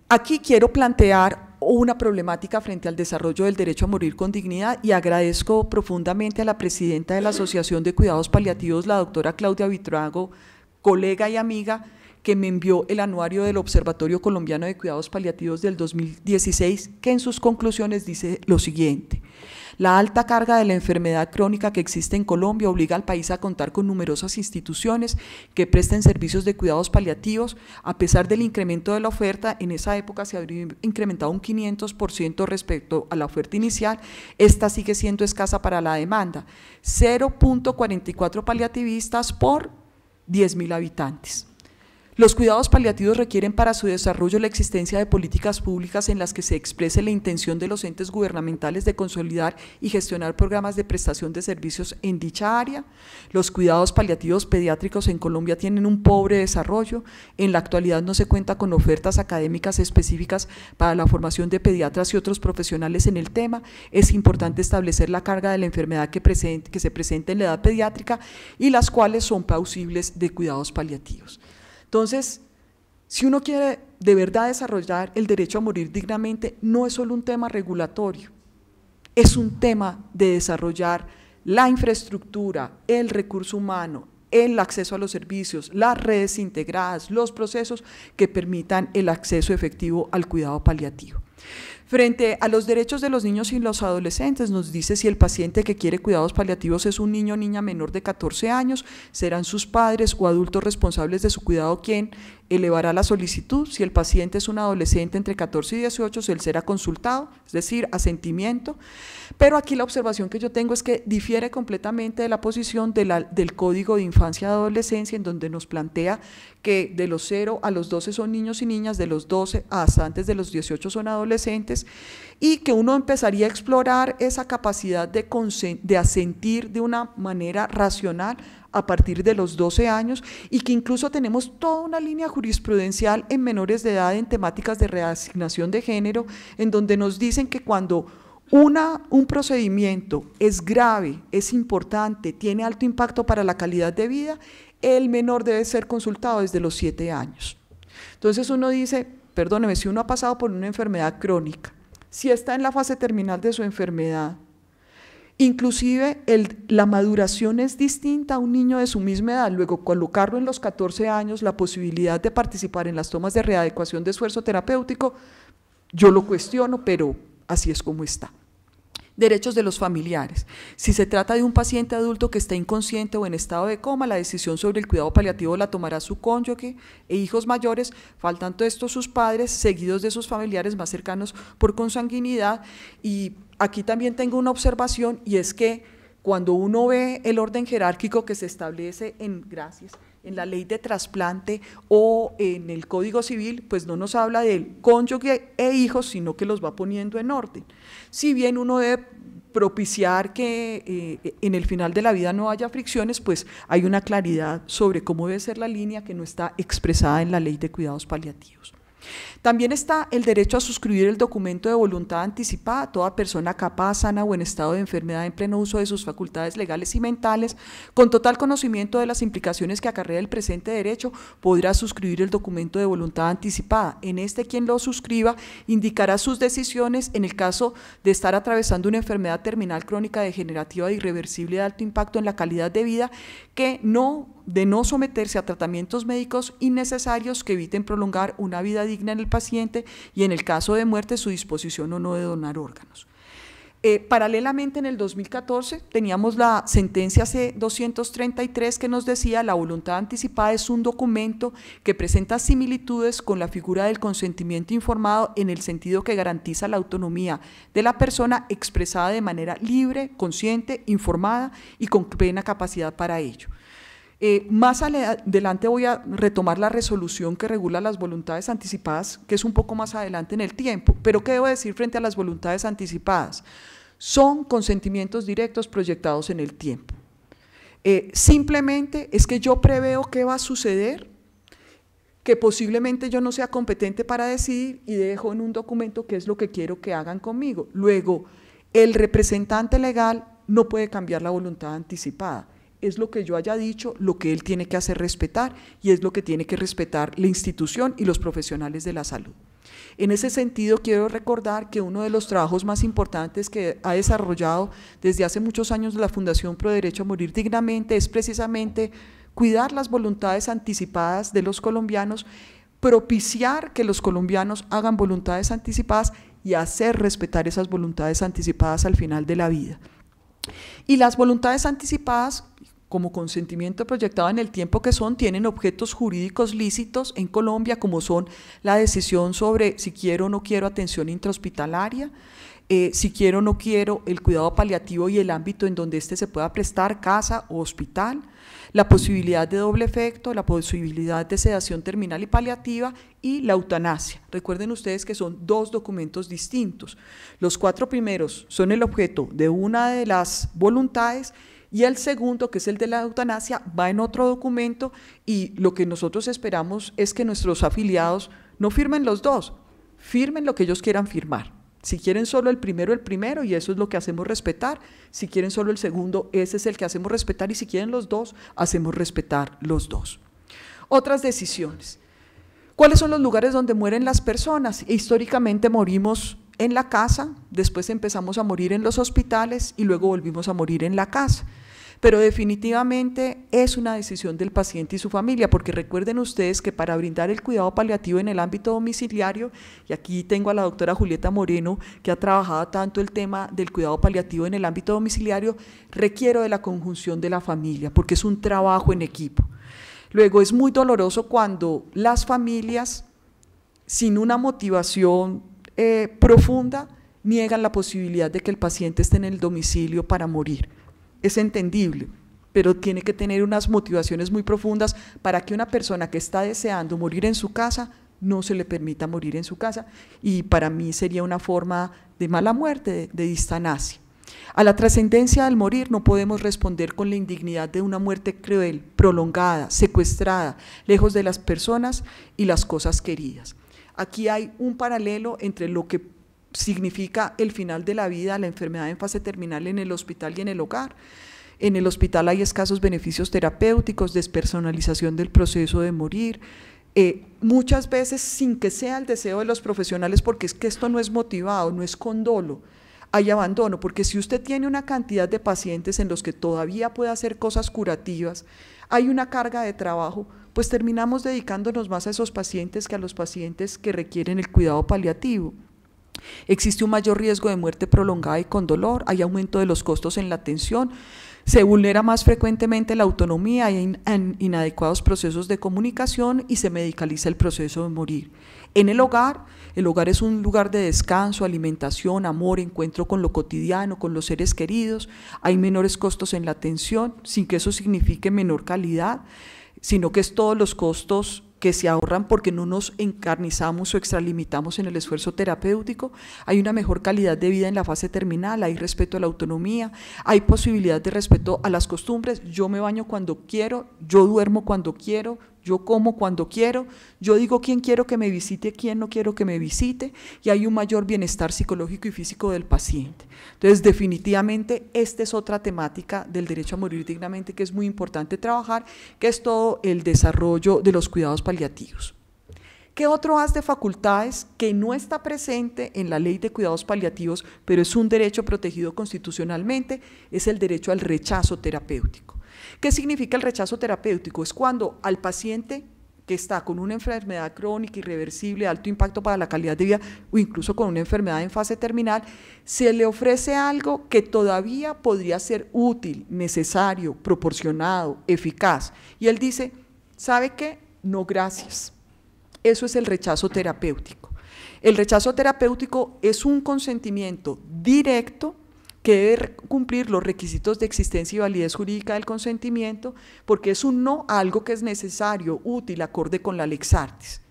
Aquí quiero plantear una problemática frente al desarrollo del derecho a morir con dignidad, y agradezco profundamente a la presidenta de la Asociación de Cuidados Paliativos, la doctora Claudia Vitrago, colega y amiga, que me envió el anuario del Observatorio Colombiano de Cuidados Paliativos del 2016, que en sus conclusiones dice lo siguiente: la alta carga de la enfermedad crónica que existe en Colombia obliga al país a contar con numerosas instituciones que presten servicios de cuidados paliativos. A pesar del incremento de la oferta, en esa época se habría incrementado un 500% respecto a la oferta inicial, esta sigue siendo escasa para la demanda: 0.44 paliativistas por 10.000 habitantes. Los cuidados paliativos requieren para su desarrollo la existencia de políticas públicas en las que se exprese la intención de los entes gubernamentales de consolidar y gestionar programas de prestación de servicios en dicha área. Los cuidados paliativos pediátricos en Colombia tienen un pobre desarrollo. En la actualidad no se cuenta con ofertas académicas específicas para la formación de pediatras y otros profesionales en el tema. Es importante establecer la carga de la enfermedad que se presenta en la edad pediátrica y las cuales son plausibles de cuidados paliativos. Entonces, si uno quiere de verdad desarrollar el derecho a morir dignamente, no es solo un tema regulatorio, es un tema de desarrollar la infraestructura, el recurso humano, el acceso a los servicios, las redes integradas, los procesos que permitan el acceso efectivo al cuidado paliativo. Frente a los derechos de los niños y los adolescentes, nos dice: si el paciente que quiere cuidados paliativos es un niño o niña menor de 14 años, serán sus padres o adultos responsables de su cuidado quien elevará la solicitud. Si el paciente es un adolescente entre 14 y 18, él será consultado, es decir, asentimiento. Pero aquí la observación que yo tengo es que difiere completamente de la posición del Código de Infancia y Adolescencia, en donde nos plantea que de los 0 a los 12 son niños y niñas, de los 12 hasta antes de los 18 son adolescentes, y que uno empezaría a explorar esa capacidad de asentir de una manera racional a partir de los 12 años, y que incluso tenemos toda una línea jurisprudencial en menores de edad en temáticas de reasignación de género, en donde nos dicen que cuando un procedimiento es grave, es importante, tiene alto impacto para la calidad de vida, el menor debe ser consultado desde los 7 años. Entonces uno dice, perdóneme, si uno ha pasado por una enfermedad crónica, si está en la fase terminal de su enfermedad, Inclusive la maduración es distinta a un niño de su misma edad. Luego, colocarlo en los 14 años, la posibilidad de participar en las tomas de readecuación de esfuerzo terapéutico, yo lo cuestiono, pero así es como está. Derechos de los familiares. Si se trata de un paciente adulto que está inconsciente o en estado de coma, la decisión sobre el cuidado paliativo la tomará su cónyuge e hijos mayores, faltando estos sus padres, seguidos de sus familiares más cercanos por consanguinidad. Y aquí también tengo una observación, y es que cuando uno ve el orden jerárquico que se establece en la ley de trasplante o en el Código Civil, pues no nos habla del cónyuge e hijos, sino que los va poniendo en orden. Si bien uno debe propiciar que en el final de la vida no haya fricciones, pues hay una claridad sobre cómo debe ser la línea que no está expresada en la ley de cuidados paliativos. También está el derecho a suscribir el documento de voluntad anticipada. Toda persona capaz, sana o en estado de enfermedad en pleno uso de sus facultades legales y mentales, con total conocimiento de las implicaciones que acarrea el presente derecho, podrá suscribir el documento de voluntad anticipada. En este, quien lo suscriba indicará sus decisiones en el caso de estar atravesando una enfermedad terminal crónica degenerativa irreversible de alto impacto en la calidad de vida, de no someterse a tratamientos médicos innecesarios que eviten prolongar una vida digna en el paciente, y en el caso de muerte su disposición o no de donar órganos. Paralelamente, en el 2014 teníamos la sentencia C-233 que nos decía: la voluntad anticipada es un documento que presenta similitudes con la figura del consentimiento informado en el sentido que garantiza la autonomía de la persona expresada de manera libre, consciente, informada y con plena capacidad para ello. Más adelante voy a retomar la resolución que regula las voluntades anticipadas, que es un poco más adelante en el tiempo, pero ¿qué debo decir frente a las voluntades anticipadas? Son consentimientos directos proyectados en el tiempo. Simplemente es que yo preveo qué va a suceder, que posiblemente yo no sea competente para decidir, y dejo en un documento qué es lo que quiero que hagan conmigo. Luego, el representante legal no puede cambiar la voluntad anticipada. Es lo que yo haya dicho, lo que él tiene que hacer respetar, y es lo que tiene que respetar la institución y los profesionales de la salud. En ese sentido, quiero recordar que uno de los trabajos más importantes que ha desarrollado desde hace muchos años la Fundación Pro Derecho a Morir Dignamente es precisamente cuidar las voluntades anticipadas de los colombianos, propiciar que los colombianos hagan voluntades anticipadas y hacer respetar esas voluntades anticipadas al final de la vida. Y las voluntades anticipadas, como consentimiento proyectado en el tiempo que son, tienen objetos jurídicos lícitos en Colombia, como son la decisión sobre si quiero o no quiero atención intrahospitalaria, si quiero o no quiero el cuidado paliativo y el ámbito en donde éste se pueda prestar, casa o hospital, la posibilidad de doble efecto, la posibilidad de sedación terminal y paliativa, y la eutanasia. Recuerden ustedes que son dos documentos distintos. Los 4 primeros son el objeto de una de las voluntades, y el segundo, que es el de la eutanasia, va en otro documento, y lo que nosotros esperamos es que nuestros afiliados no firmen los dos, firmen lo que ellos quieran firmar. Si quieren solo el primero, y eso es lo que hacemos respetar. Si quieren solo el segundo, ese es el que hacemos respetar, y si quieren los dos, hacemos respetar los dos. Otras decisiones. ¿Cuáles son los lugares donde mueren las personas? Históricamente morimos en la casa, después empezamos a morir en los hospitales y luego volvimos a morir en la casa. Pero definitivamente es una decisión del paciente y su familia, porque recuerden ustedes que para brindar el cuidado paliativo en el ámbito domiciliario, y aquí tengo a la doctora Julieta Moreno, que ha trabajado tanto el tema del cuidado paliativo en el ámbito domiciliario, requiero de la conjunción de la familia, porque es un trabajo en equipo. Luego, es muy doloroso cuando las familias, sin una motivación profunda, niegan la posibilidad de que el paciente esté en el domicilio para morir. Es entendible, pero tiene que tener unas motivaciones muy profundas para que una persona que está deseando morir en su casa no se le permita morir en su casa, y para mí sería una forma de mala muerte, de distanasia. A la trascendencia del morir no podemos responder con la indignidad de una muerte cruel, prolongada, secuestrada, lejos de las personas y las cosas queridas. Aquí hay un paralelo entre lo que significa el final de la vida, la enfermedad en fase terminal en el hospital y en el hogar. En el hospital hay escasos beneficios terapéuticos, despersonalización del proceso de morir, muchas veces sin que sea el deseo de los profesionales, porque es que esto no es motivado, no es con dolo. hay abandono, porque si usted tiene una cantidad de pacientes en los que todavía puede hacer cosas curativas, hay una carga de trabajo, pues terminamos dedicándonos más a esos pacientes que a los pacientes que requieren el cuidado paliativo. Existe un mayor riesgo de muerte prolongada y con dolor, hay aumento de los costos en la atención, se vulnera más frecuentemente la autonomía, hay inadecuados procesos de comunicación y se medicaliza el proceso de morir. En el hogar es un lugar de descanso, alimentación, amor, encuentro con lo cotidiano, con los seres queridos, hay menores costos en la atención, sin que eso signifique menor calidad, sino que es todos los costos que se ahorran porque no nos encarnizamos o extralimitamos en el esfuerzo terapéutico, hay una mejor calidad de vida en la fase terminal, hay respeto a la autonomía, hay posibilidad de respeto a las costumbres, yo me baño cuando quiero, yo duermo cuando quiero, yo como cuando quiero, yo digo quién quiero que me visite, quién no quiero que me visite, y hay un mayor bienestar psicológico y físico del paciente. Entonces, definitivamente, esta es otra temática del derecho a morir dignamente que es muy importante trabajar, que es todo el desarrollo de los cuidados paliativos. ¿Qué otro haz de facultades que no está presente en la ley de cuidados paliativos, pero es un derecho protegido constitucionalmente? Es el derecho al rechazo terapéutico. ¿Qué significa el rechazo terapéutico? Es cuando al paciente que está con una enfermedad crónica, irreversible, de alto impacto para la calidad de vida o incluso con una enfermedad en fase terminal, se le ofrece algo que todavía podría ser útil, necesario, proporcionado, eficaz. Y él dice, ¿sabe qué? No, gracias. Eso es el rechazo terapéutico. El rechazo terapéutico es un consentimiento directo que debe cumplir los requisitos de existencia y validez jurídica del consentimiento, porque es un no a algo que es necesario, útil, acorde con la lex artis.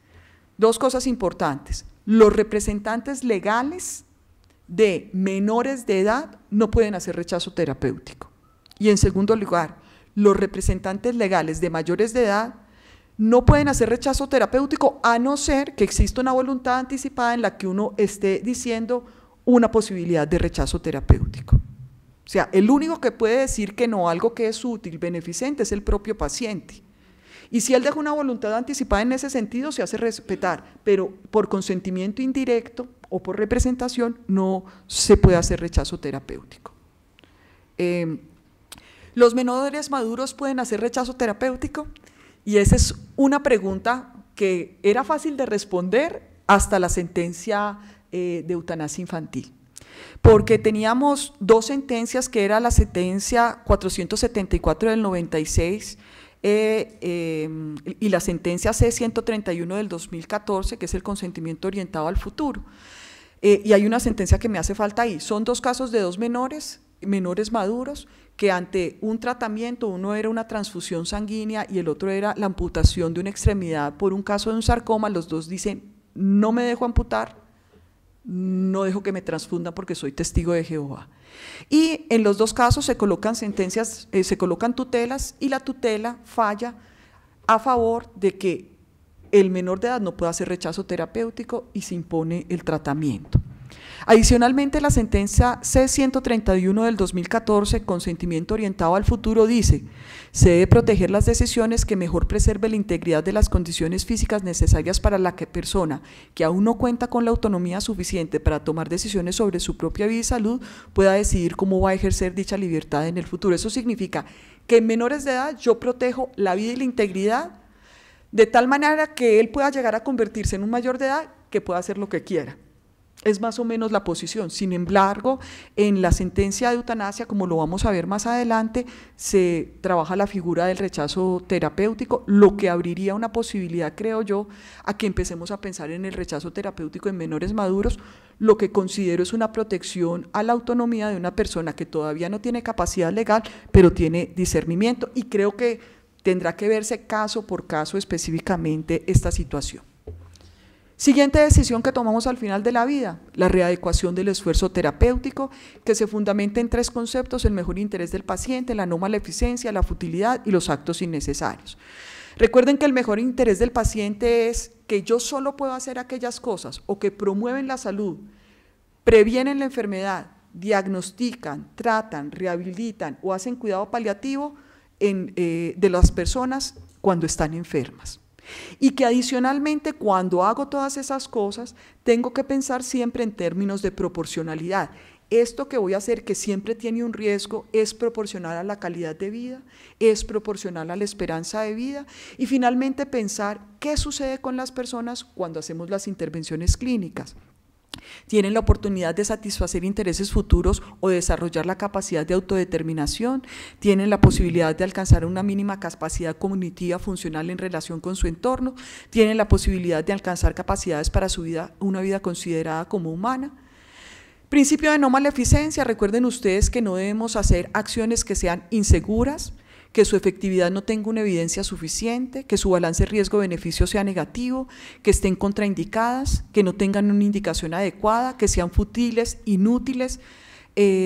Dos cosas importantes: los representantes legales de menores de edad no pueden hacer rechazo terapéutico. Y en segundo lugar, los representantes legales de mayores de edad no pueden hacer rechazo terapéutico a no ser que exista una voluntad anticipada en la que uno esté diciendo una posibilidad de rechazo terapéutico. O sea, el único que puede decir que no a algo que es útil, beneficente, es el propio paciente. Y si él deja una voluntad anticipada en ese sentido, se hace respetar, pero por consentimiento indirecto o por representación no se puede hacer rechazo terapéutico. ¿Los menores maduros pueden hacer rechazo terapéutico? Y esa es una pregunta que era fácil de responder hasta la sentencia de eutanasia infantil, porque teníamos dos sentencias, que era la sentencia 474 del 96 y la sentencia C-131 del 2014, que es el consentimiento orientado al futuro. Y hay una sentencia que me hace falta ahí. Son dos casos de dos menores maduros, que ante un tratamiento, uno era una transfusión sanguínea y el otro era la amputación de una extremidad por un caso de un sarcoma. Los dos dicen, no me dejo amputar, no dejo que me transfundan porque soy testigo de Jehová. Y en los dos casos se colocan sentencias, se colocan tutelas, y la tutela falla a favor de que el menor de edad no pueda hacer rechazo terapéutico y se impone el tratamiento. Adicionalmente, la sentencia C-131 del 2014, consentimiento orientado al futuro, dice: se debe proteger las decisiones que mejor preserve la integridad de las condiciones físicas necesarias para la persona que aún no cuenta con la autonomía suficiente para tomar decisiones sobre su propia vida y salud pueda decidir cómo va a ejercer dicha libertad en el futuro. Eso significa que en menores de edad yo protejo la vida y la integridad de tal manera que él pueda llegar a convertirse en un mayor de edad que pueda hacer lo que quiera. Es más o menos la posición. Sin embargo, en la sentencia de eutanasia, como lo vamos a ver más adelante, se trabaja la figura del rechazo terapéutico, lo que abriría una posibilidad, creo yo, a que empecemos a pensar en el rechazo terapéutico en menores maduros, lo que considero es una protección a la autonomía de una persona que todavía no tiene capacidad legal, pero tiene discernimiento, y creo que tendrá que verse caso por caso específicamente esta situación. Siguiente decisión que tomamos al final de la vida: la readecuación del esfuerzo terapéutico, que se fundamenta en tres conceptos: el mejor interés del paciente, la no maleficencia, la futilidad y los actos innecesarios. Recuerden que el mejor interés del paciente es que yo solo puedo hacer aquellas cosas o que promueven la salud, previenen la enfermedad, diagnostican, tratan, rehabilitan o hacen cuidado paliativo de las personas cuando están enfermas. Y que adicionalmente, cuando hago todas esas cosas, tengo que pensar siempre en términos de proporcionalidad. esto que voy a hacer, que siempre tiene un riesgo, es proporcional a la calidad de vida, es proporcional a la esperanza de vida, y finalmente pensar qué sucede con las personas cuando hacemos las intervenciones clínicas. Tienen la oportunidad de satisfacer intereses futuros o desarrollar la capacidad de autodeterminación, tienen la posibilidad de alcanzar una mínima capacidad cognitiva funcional en relación con su entorno, tienen la posibilidad de alcanzar capacidades para su vida, una vida considerada como humana. Principio de no maleficencia, recuerden ustedes que no debemos hacer acciones que sean inseguras, que su efectividad no tenga una evidencia suficiente, que su balance riesgo-beneficio sea negativo, que estén contraindicadas, que no tengan una indicación adecuada, que sean fútiles, inútiles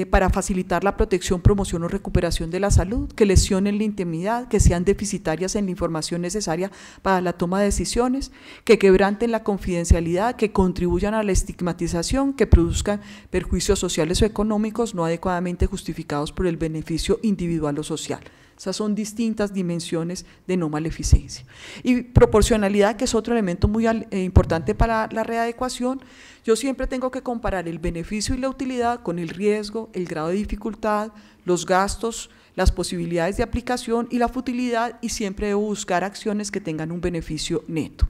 para facilitar la protección, promoción o recuperación de la salud, que lesionen la intimidad, que sean deficitarias en la información necesaria para la toma de decisiones, que quebranten la confidencialidad, que contribuyan a la estigmatización, que produzcan perjuicios sociales o económicos no adecuadamente justificados por el beneficio individual o social. Esas son distintas dimensiones de no maleficencia. Y proporcionalidad, que es otro elemento muy importante para la readecuación. Yo siempre tengo que comparar el beneficio y la utilidad con el riesgo, el grado de dificultad, los gastos, las posibilidades de aplicación y la futilidad, y siempre debo buscar acciones que tengan un beneficio neto.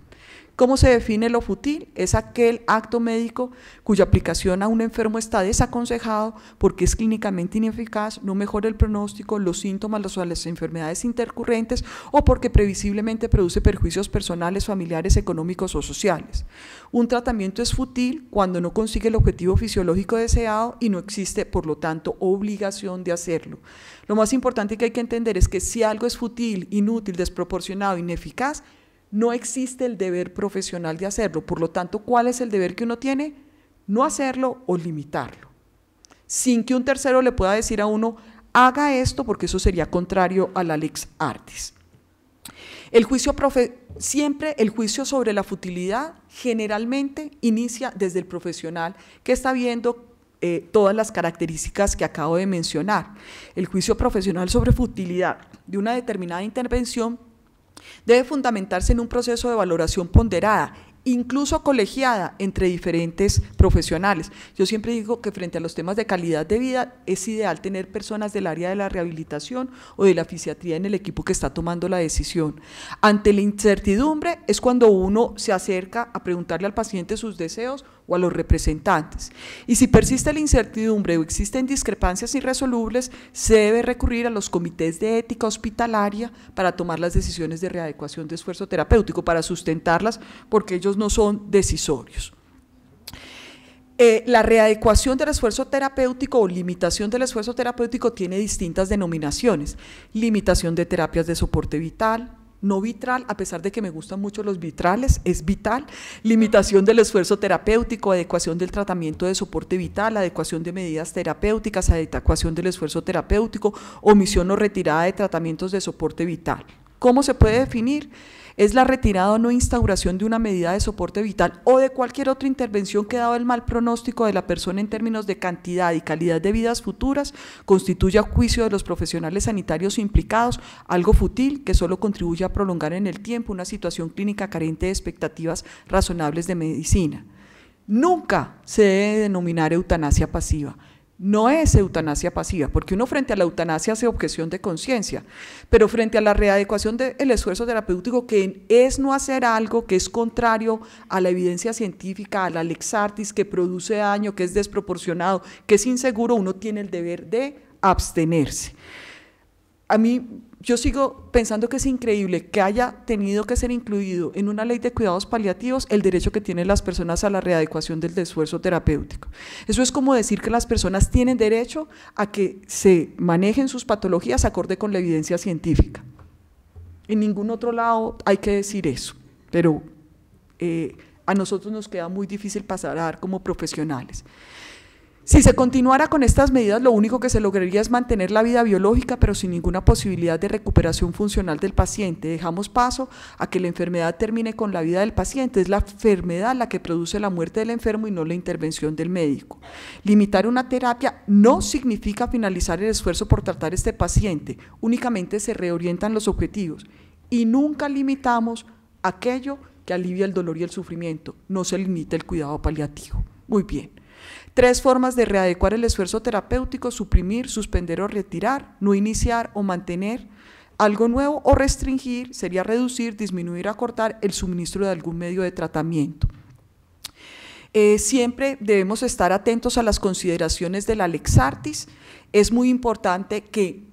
¿Cómo se define lo fútil? Es aquel acto médico cuya aplicación a un enfermo está desaconsejado porque es clínicamente ineficaz, no mejora el pronóstico, los síntomas o las enfermedades intercurrentes, o porque previsiblemente produce perjuicios personales, familiares, económicos o sociales. Un tratamiento es fútil cuando no consigue el objetivo fisiológico deseado y no existe, por lo tanto, obligación de hacerlo. Lo más importante que hay que entender es que si algo es fútil, inútil, desproporcionado, ineficaz, no existe el deber profesional de hacerlo. Por lo tanto, ¿cuál es el deber que uno tiene? No hacerlo o limitarlo, sin que un tercero le pueda decir a uno, haga esto, porque eso sería contrario a la lex artis. Siempre el juicio sobre la futilidad generalmente inicia desde el profesional que está viendo todas las características que acabo de mencionar. El juicio profesional sobre futilidad de una determinada intervención debe fundamentarse en un proceso de valoración ponderada, incluso colegiada entre diferentes profesionales. Yo siempre digo que frente a los temas de calidad de vida es ideal tener personas del área de la rehabilitación o de la fisiatría en el equipo que está tomando la decisión. Ante la incertidumbre es cuando uno se acerca a preguntarle al paciente sus deseos o a los representantes. Y si persiste la incertidumbre o existen discrepancias irresolubles, se debe recurrir a los comités de ética hospitalaria para tomar las decisiones de readecuación de esfuerzo terapéutico, para sustentarlas, porque ellos no son decisorios. La readecuación del esfuerzo terapéutico o limitación del esfuerzo terapéutico tiene distintas denominaciones: limitación de terapias de soporte vital, no vitral, a pesar de que me gustan mucho los vitrales, es vital, limitación del esfuerzo terapéutico, adecuación del tratamiento de soporte vital, adecuación de medidas terapéuticas, adecuación del esfuerzo terapéutico, omisión o retirada de tratamientos de soporte vital. ¿Cómo se puede definir? Es la retirada o no instauración de una medida de soporte vital o de cualquier otra intervención que, dado el mal pronóstico de la persona en términos de cantidad y calidad de vidas futuras, constituye a juicio de los profesionales sanitarios implicados algo fútil que solo contribuye a prolongar en el tiempo una situación clínica carente de expectativas razonables de medicina. Nunca se debe denominar eutanasia pasiva. No es eutanasia pasiva, porque uno frente a la eutanasia hace objeción de conciencia, pero frente a la readecuación del esfuerzo terapéutico, que es no hacer algo que es contrario a la evidencia científica, a la lex artis, que produce daño, que es desproporcionado, que es inseguro, uno tiene el deber de abstenerse. Yo sigo pensando que es increíble que haya tenido que ser incluido en una ley de cuidados paliativos el derecho que tienen las personas a la readecuación del esfuerzo terapéutico. Eso es como decir que las personas tienen derecho a que se manejen sus patologías acorde con la evidencia científica. En ningún otro lado hay que decir eso, pero a nosotros nos queda muy difícil pasar a dar como profesionales. Si se continuara con estas medidas, lo único que se lograría es mantener la vida biológica, pero sin ninguna posibilidad de recuperación funcional del paciente. Dejamos paso a que la enfermedad termine con la vida del paciente. Es la enfermedad la que produce la muerte del enfermo y no la intervención del médico. Limitar una terapia no significa finalizar el esfuerzo por tratar a este paciente, únicamente se reorientan los objetivos y nunca limitamos aquello que alivia el dolor y el sufrimiento, no se limita el cuidado paliativo. Muy bien. 3 formas de readecuar el esfuerzo terapéutico: suprimir, suspender o retirar, no iniciar o mantener algo nuevo, o restringir sería reducir, disminuir o acortar el suministro de algún medio de tratamiento. Siempre debemos estar atentos a las consideraciones de la Lex Artis. Es muy importante que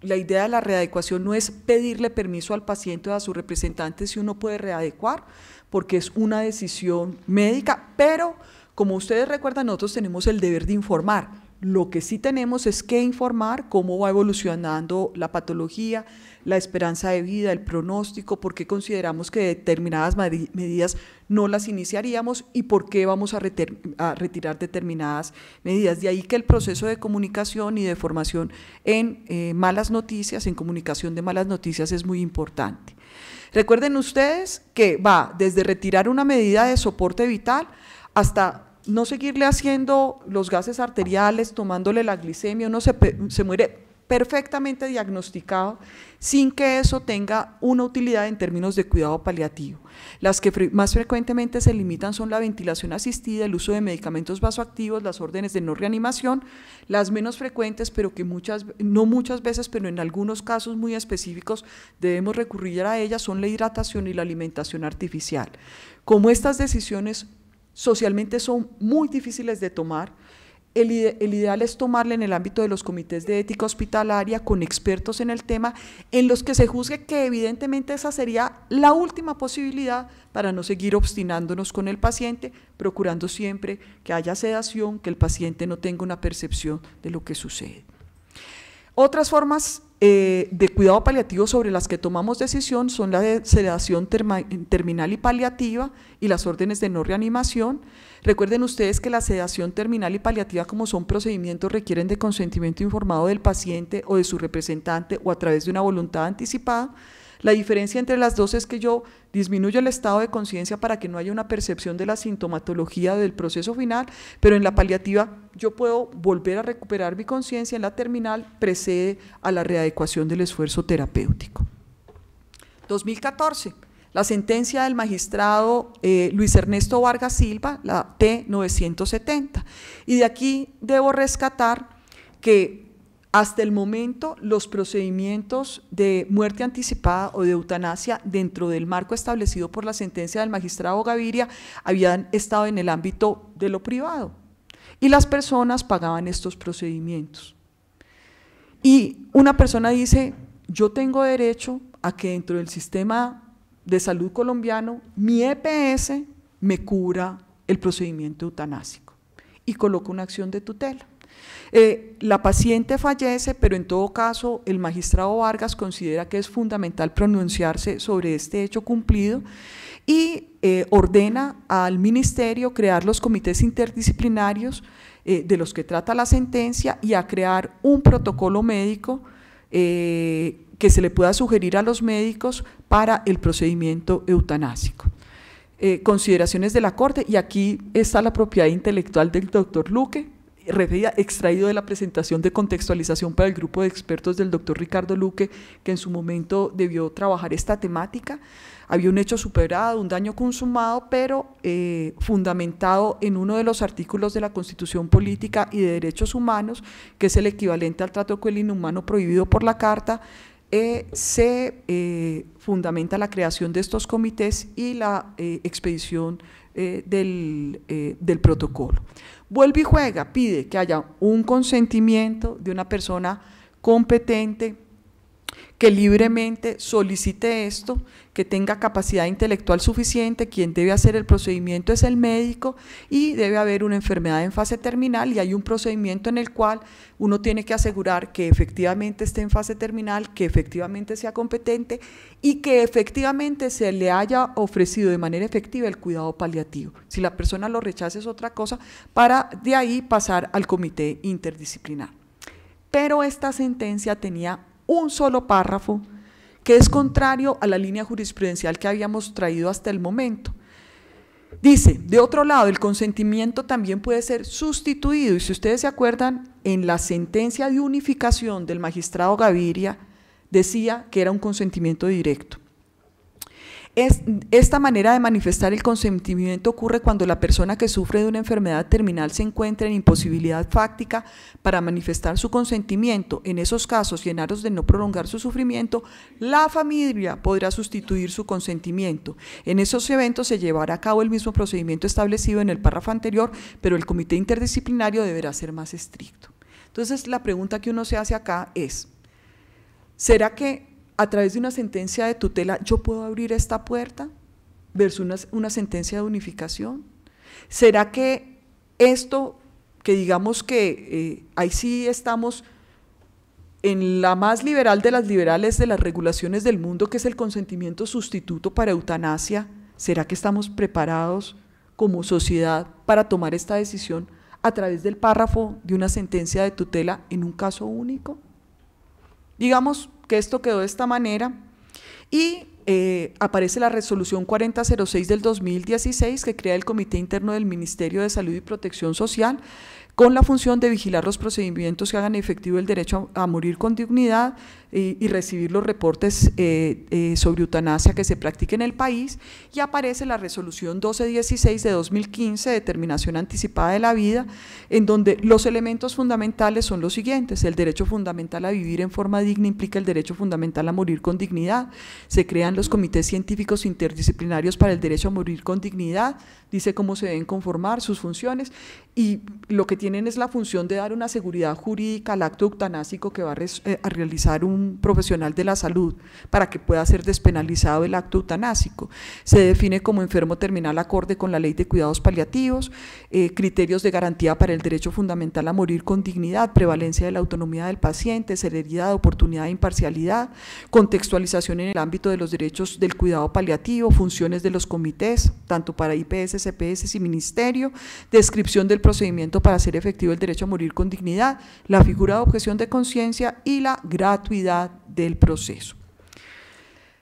la idea de la readecuación no es pedirle permiso al paciente o a su representante si uno puede readecuar, porque es una decisión médica, pero como ustedes recuerdan, nosotros tenemos el deber de informar. Lo que sí tenemos es que informar cómo va evolucionando la patología, la esperanza de vida, el pronóstico, por qué consideramos que determinadas medidas no las iniciaríamos y por qué vamos a retirar determinadas medidas. De ahí que el proceso de comunicación y de formación en malas noticias, en comunicación de malas noticias, es muy importante. Recuerden ustedes que va desde retirar una medida de soporte vital hasta no seguirle haciendo los gases arteriales, tomándole la glicemia. Uno se muere perfectamente diagnosticado sin que eso tenga una utilidad en términos de cuidado paliativo. Las que más frecuentemente se limitan son la ventilación asistida, el uso de medicamentos vasoactivos, las órdenes de no reanimación. Las menos frecuentes, pero que no muchas veces, pero en algunos casos muy específicos debemos recurrir a ellas, son la hidratación y la alimentación artificial. Como estas decisiones socialmente son muy difíciles de tomar, el ideal es tomarla en el ámbito de los comités de ética hospitalaria con expertos en el tema, en los que se juzgue que evidentemente esa sería la última posibilidad para no seguir obstinándonos con el paciente, procurando siempre que haya sedación, que el paciente no tenga una percepción de lo que sucede. Otras formas de cuidado paliativo sobre las que tomamos decisión son la de sedación terminal y paliativa y las órdenes de no reanimación. Recuerden ustedes que la sedación terminal y paliativa, como son procedimientos, requieren de consentimiento informado del paciente o de su representante o a través de una voluntad anticipada. La diferencia entre las dos es que yo disminuyo el estado de conciencia para que no haya una percepción de la sintomatología del proceso final, pero en la paliativa yo puedo volver a recuperar mi conciencia. En la terminal precede a la readecuación del esfuerzo terapéutico. 2014, la sentencia del magistrado Luis Ernesto Vargas Silva, la T-970, y de aquí debo rescatar que hasta el momento, los procedimientos de muerte anticipada o de eutanasia dentro del marco establecido por la sentencia del magistrado Gaviria habían estado en el ámbito de lo privado y las personas pagaban estos procedimientos. Y una persona dice, yo tengo derecho a que dentro del sistema de salud colombiano mi EPS me cubra el procedimiento eutanásico y coloca una acción de tutela. La paciente fallece, pero en todo caso el magistrado Vargas considera que es fundamental pronunciarse sobre este hecho cumplido y ordena al ministerio crear los comités interdisciplinarios de los que trata la sentencia y a crear un protocolo médico que se le pueda sugerir a los médicos para el procedimiento eutanásico. Consideraciones de la Corte, y aquí está la propiedad intelectual del doctor Luque, extraído de la presentación de contextualización para el grupo de expertos del doctor Ricardo Luque, que en su momento debió trabajar esta temática. Había un hecho superado, un daño consumado, pero fundamentado en uno de los artículos de la Constitución Política y de Derechos Humanos, que es el equivalente al trato con el inhumano prohibido por la Carta. Se fundamenta la creación de estos comités y la expedición del protocolo. Vuelve y juega, pide que haya un consentimiento de una persona competente que libremente solicite esto, que tenga capacidad intelectual suficiente. Quien debe hacer el procedimiento es el médico y debe haber una enfermedad en fase terminal y hay un procedimiento en el cual uno tiene que asegurar que efectivamente esté en fase terminal, que efectivamente sea competente y que efectivamente se le haya ofrecido de manera efectiva el cuidado paliativo. Si la persona lo rechaza es otra cosa, para de ahí pasar al comité interdisciplinar. Pero esta sentencia tenía un solo párrafo que es contrario a la línea jurisprudencial que habíamos traído hasta el momento. Dice, de otro lado, el consentimiento también puede ser sustituido, y si ustedes se acuerdan, en la sentencia de unificación del magistrado Gaviria decía que era un consentimiento directo. Esta manera de manifestar el consentimiento ocurre cuando la persona que sufre de una enfermedad terminal se encuentra en imposibilidad fáctica para manifestar su consentimiento. En esos casos, y en aras de no prolongar su sufrimiento, la familia podrá sustituir su consentimiento. En esos eventos se llevará a cabo el mismo procedimiento establecido en el párrafo anterior, pero el comité interdisciplinario deberá ser más estricto. Entonces, la pregunta que uno se hace acá es, ¿será que a través de una sentencia de tutela yo puedo abrir esta puerta versus una sentencia de unificación? ¿Será que esto, que digamos que ahí sí estamos en la más liberal de las liberales de las regulaciones del mundo, que es el consentimiento sustituto para eutanasia, será que estamos preparados como sociedad para tomar esta decisión a través del párrafo de una sentencia de tutela en un caso único? Digamos que esto quedó de esta manera y aparece la resolución 4006 del 2016 que crea el Comité Interno del Ministerio de Salud y Protección Social con la función de vigilar los procedimientos que hagan efectivo el derecho a morir con dignidad y recibir los reportes sobre eutanasia que se practique en el país, y aparece la resolución 1216 de 2015, determinación anticipada de la vida, en donde los elementos fundamentales son los siguientes: el derecho fundamental a vivir en forma digna implica el derecho fundamental a morir con dignidad, se crean los comités científicos interdisciplinarios para el derecho a morir con dignidad, dice cómo se deben conformar, sus funciones, y lo que tienen es la función de dar una seguridad jurídica al acto eutanásico que va a realizar un profesional de la salud para que pueda ser despenalizado el acto eutanásico. Se define como enfermo terminal acorde con la Ley de Cuidados Paliativos, criterios de garantía para el derecho fundamental a morir con dignidad, prevalencia de la autonomía del paciente, celeridad, oportunidad e imparcialidad, contextualización en el ámbito de los derechos del cuidado paliativo, funciones de los comités, tanto para IPS, CPS y ministerio, descripción del procedimiento para hacer efectivo el derecho a morir con dignidad, la figura de objeción de conciencia y la gratuidad del proceso.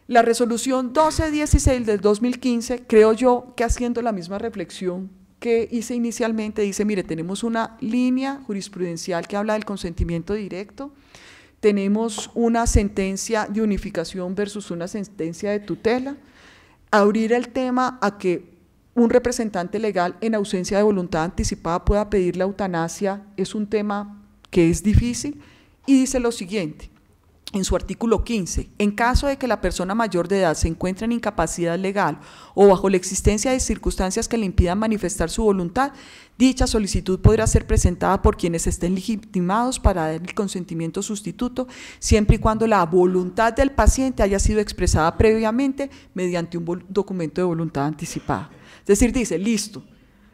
La resolución 1216 del 2015, creo yo que haciendo la misma reflexión que hice inicialmente, dice, mire, tenemos una línea jurisprudencial que habla del consentimiento directo, tenemos una sentencia de unificación versus una sentencia de tutela, abrir el tema a que un representante legal en ausencia de voluntad anticipada pueda pedir la eutanasia es un tema que es difícil, y dice lo siguiente, en su artículo 15, en caso de que la persona mayor de edad se encuentre en incapacidad legal o bajo la existencia de circunstancias que le impidan manifestar su voluntad, dicha solicitud podrá ser presentada por quienes estén legitimados para dar el consentimiento sustituto, siempre y cuando la voluntad del paciente haya sido expresada previamente mediante un documento de voluntad anticipada. Es decir, dice, listo,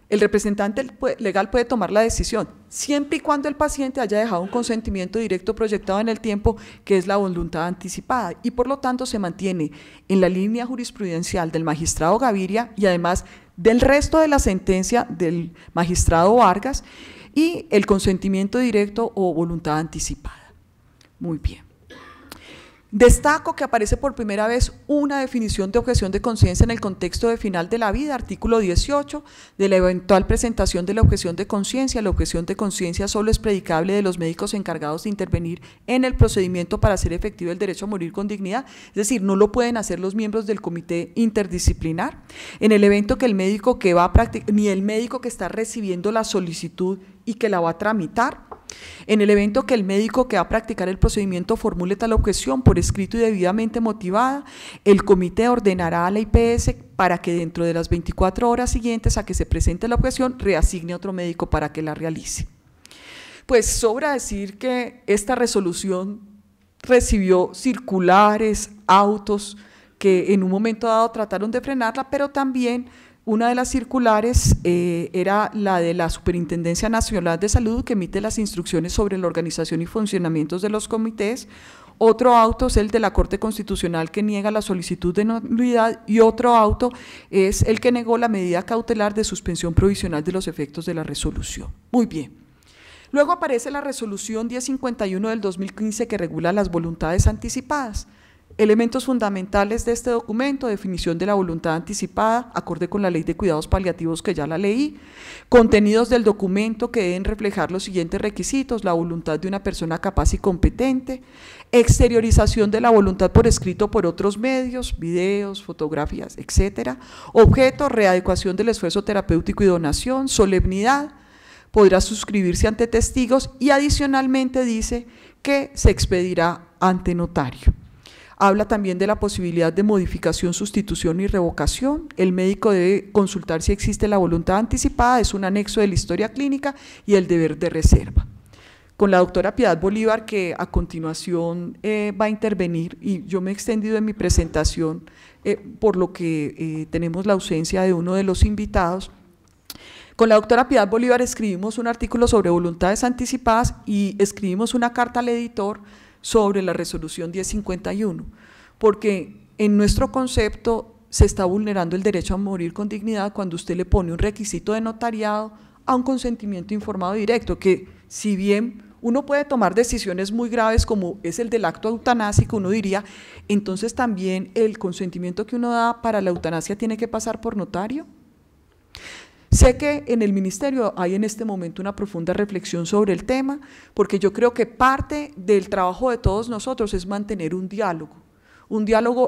el representante legal puede tomar la decisión, siempre y cuando el paciente haya dejado un consentimiento directo proyectado en el tiempo, que es la voluntad anticipada, y por lo tanto se mantiene en la línea jurisprudencial del magistrado Gaviria y además del resto de la sentencia del magistrado Vargas, y el consentimiento directo o voluntad anticipada. Muy bien. Destaco que aparece por primera vez una definición de objeción de conciencia en el contexto de final de la vida, artículo 18, de la eventual presentación de la objeción de conciencia. La objeción de conciencia solo es predicable de los médicos encargados de intervenir en el procedimiento para hacer efectivo el derecho a morir con dignidad, es decir, no lo pueden hacer los miembros del comité interdisciplinar. En el evento que el médico que va a practicar, ni el médico que está recibiendo la solicitud y que la va a tramitar, en el evento que el médico que va a practicar el procedimiento formule tal objeción por escrito y debidamente motivada, el comité ordenará a la IPS para que dentro de las 24 horas siguientes a que se presente la objeción reasigne a otro médico para que la realice. Pues sobra decir que esta resolución recibió circulares, autos que en un momento dado trataron de frenarla, pero también una de las circulares era la de la Superintendencia Nacional de Salud, que emite las instrucciones sobre la organización y funcionamiento de los comités. Otro auto es el de la Corte Constitucional, que niega la solicitud de nulidad, y otro auto es el que negó la medida cautelar de suspensión provisional de los efectos de la resolución. Muy bien. Luego aparece la resolución 1051 del 2015 que regula las voluntades anticipadas. Elementos fundamentales de este documento: definición de la voluntad anticipada, acorde con la Ley de Cuidados Paliativos que ya la leí. Contenidos del documento que deben reflejar los siguientes requisitos: la voluntad de una persona capaz y competente, exteriorización de la voluntad por escrito por otros medios, videos, fotografías, etcétera. Objeto: readecuación del esfuerzo terapéutico y donación. Solemnidad: podrá suscribirse ante testigos, y adicionalmente dice que se expedirá ante notario. Habla también de la posibilidad de modificación, sustitución y revocación. El médico debe consultar si existe la voluntad anticipada, es un anexo de la historia clínica, y el deber de reserva. Con la doctora Piedad Bolívar, que a continuación va a intervenir, y yo me he extendido en mi presentación por lo que tenemos la ausencia de uno de los invitados. Con la doctora Piedad Bolívar escribimos un artículo sobre voluntades anticipadas y escribimos una carta al editor sobre la resolución 1051, porque en nuestro concepto se está vulnerando el derecho a morir con dignidad cuando usted le pone un requisito de notariado a un consentimiento informado directo, que si bien uno puede tomar decisiones muy graves como es el del acto eutanásico, uno diría, entonces también el consentimiento que uno da para la eutanasia tiene que pasar por notario. Sé que en el ministerio hay en este momento una profunda reflexión sobre el tema, porque yo creo que parte del trabajo de todos nosotros es mantener un diálogo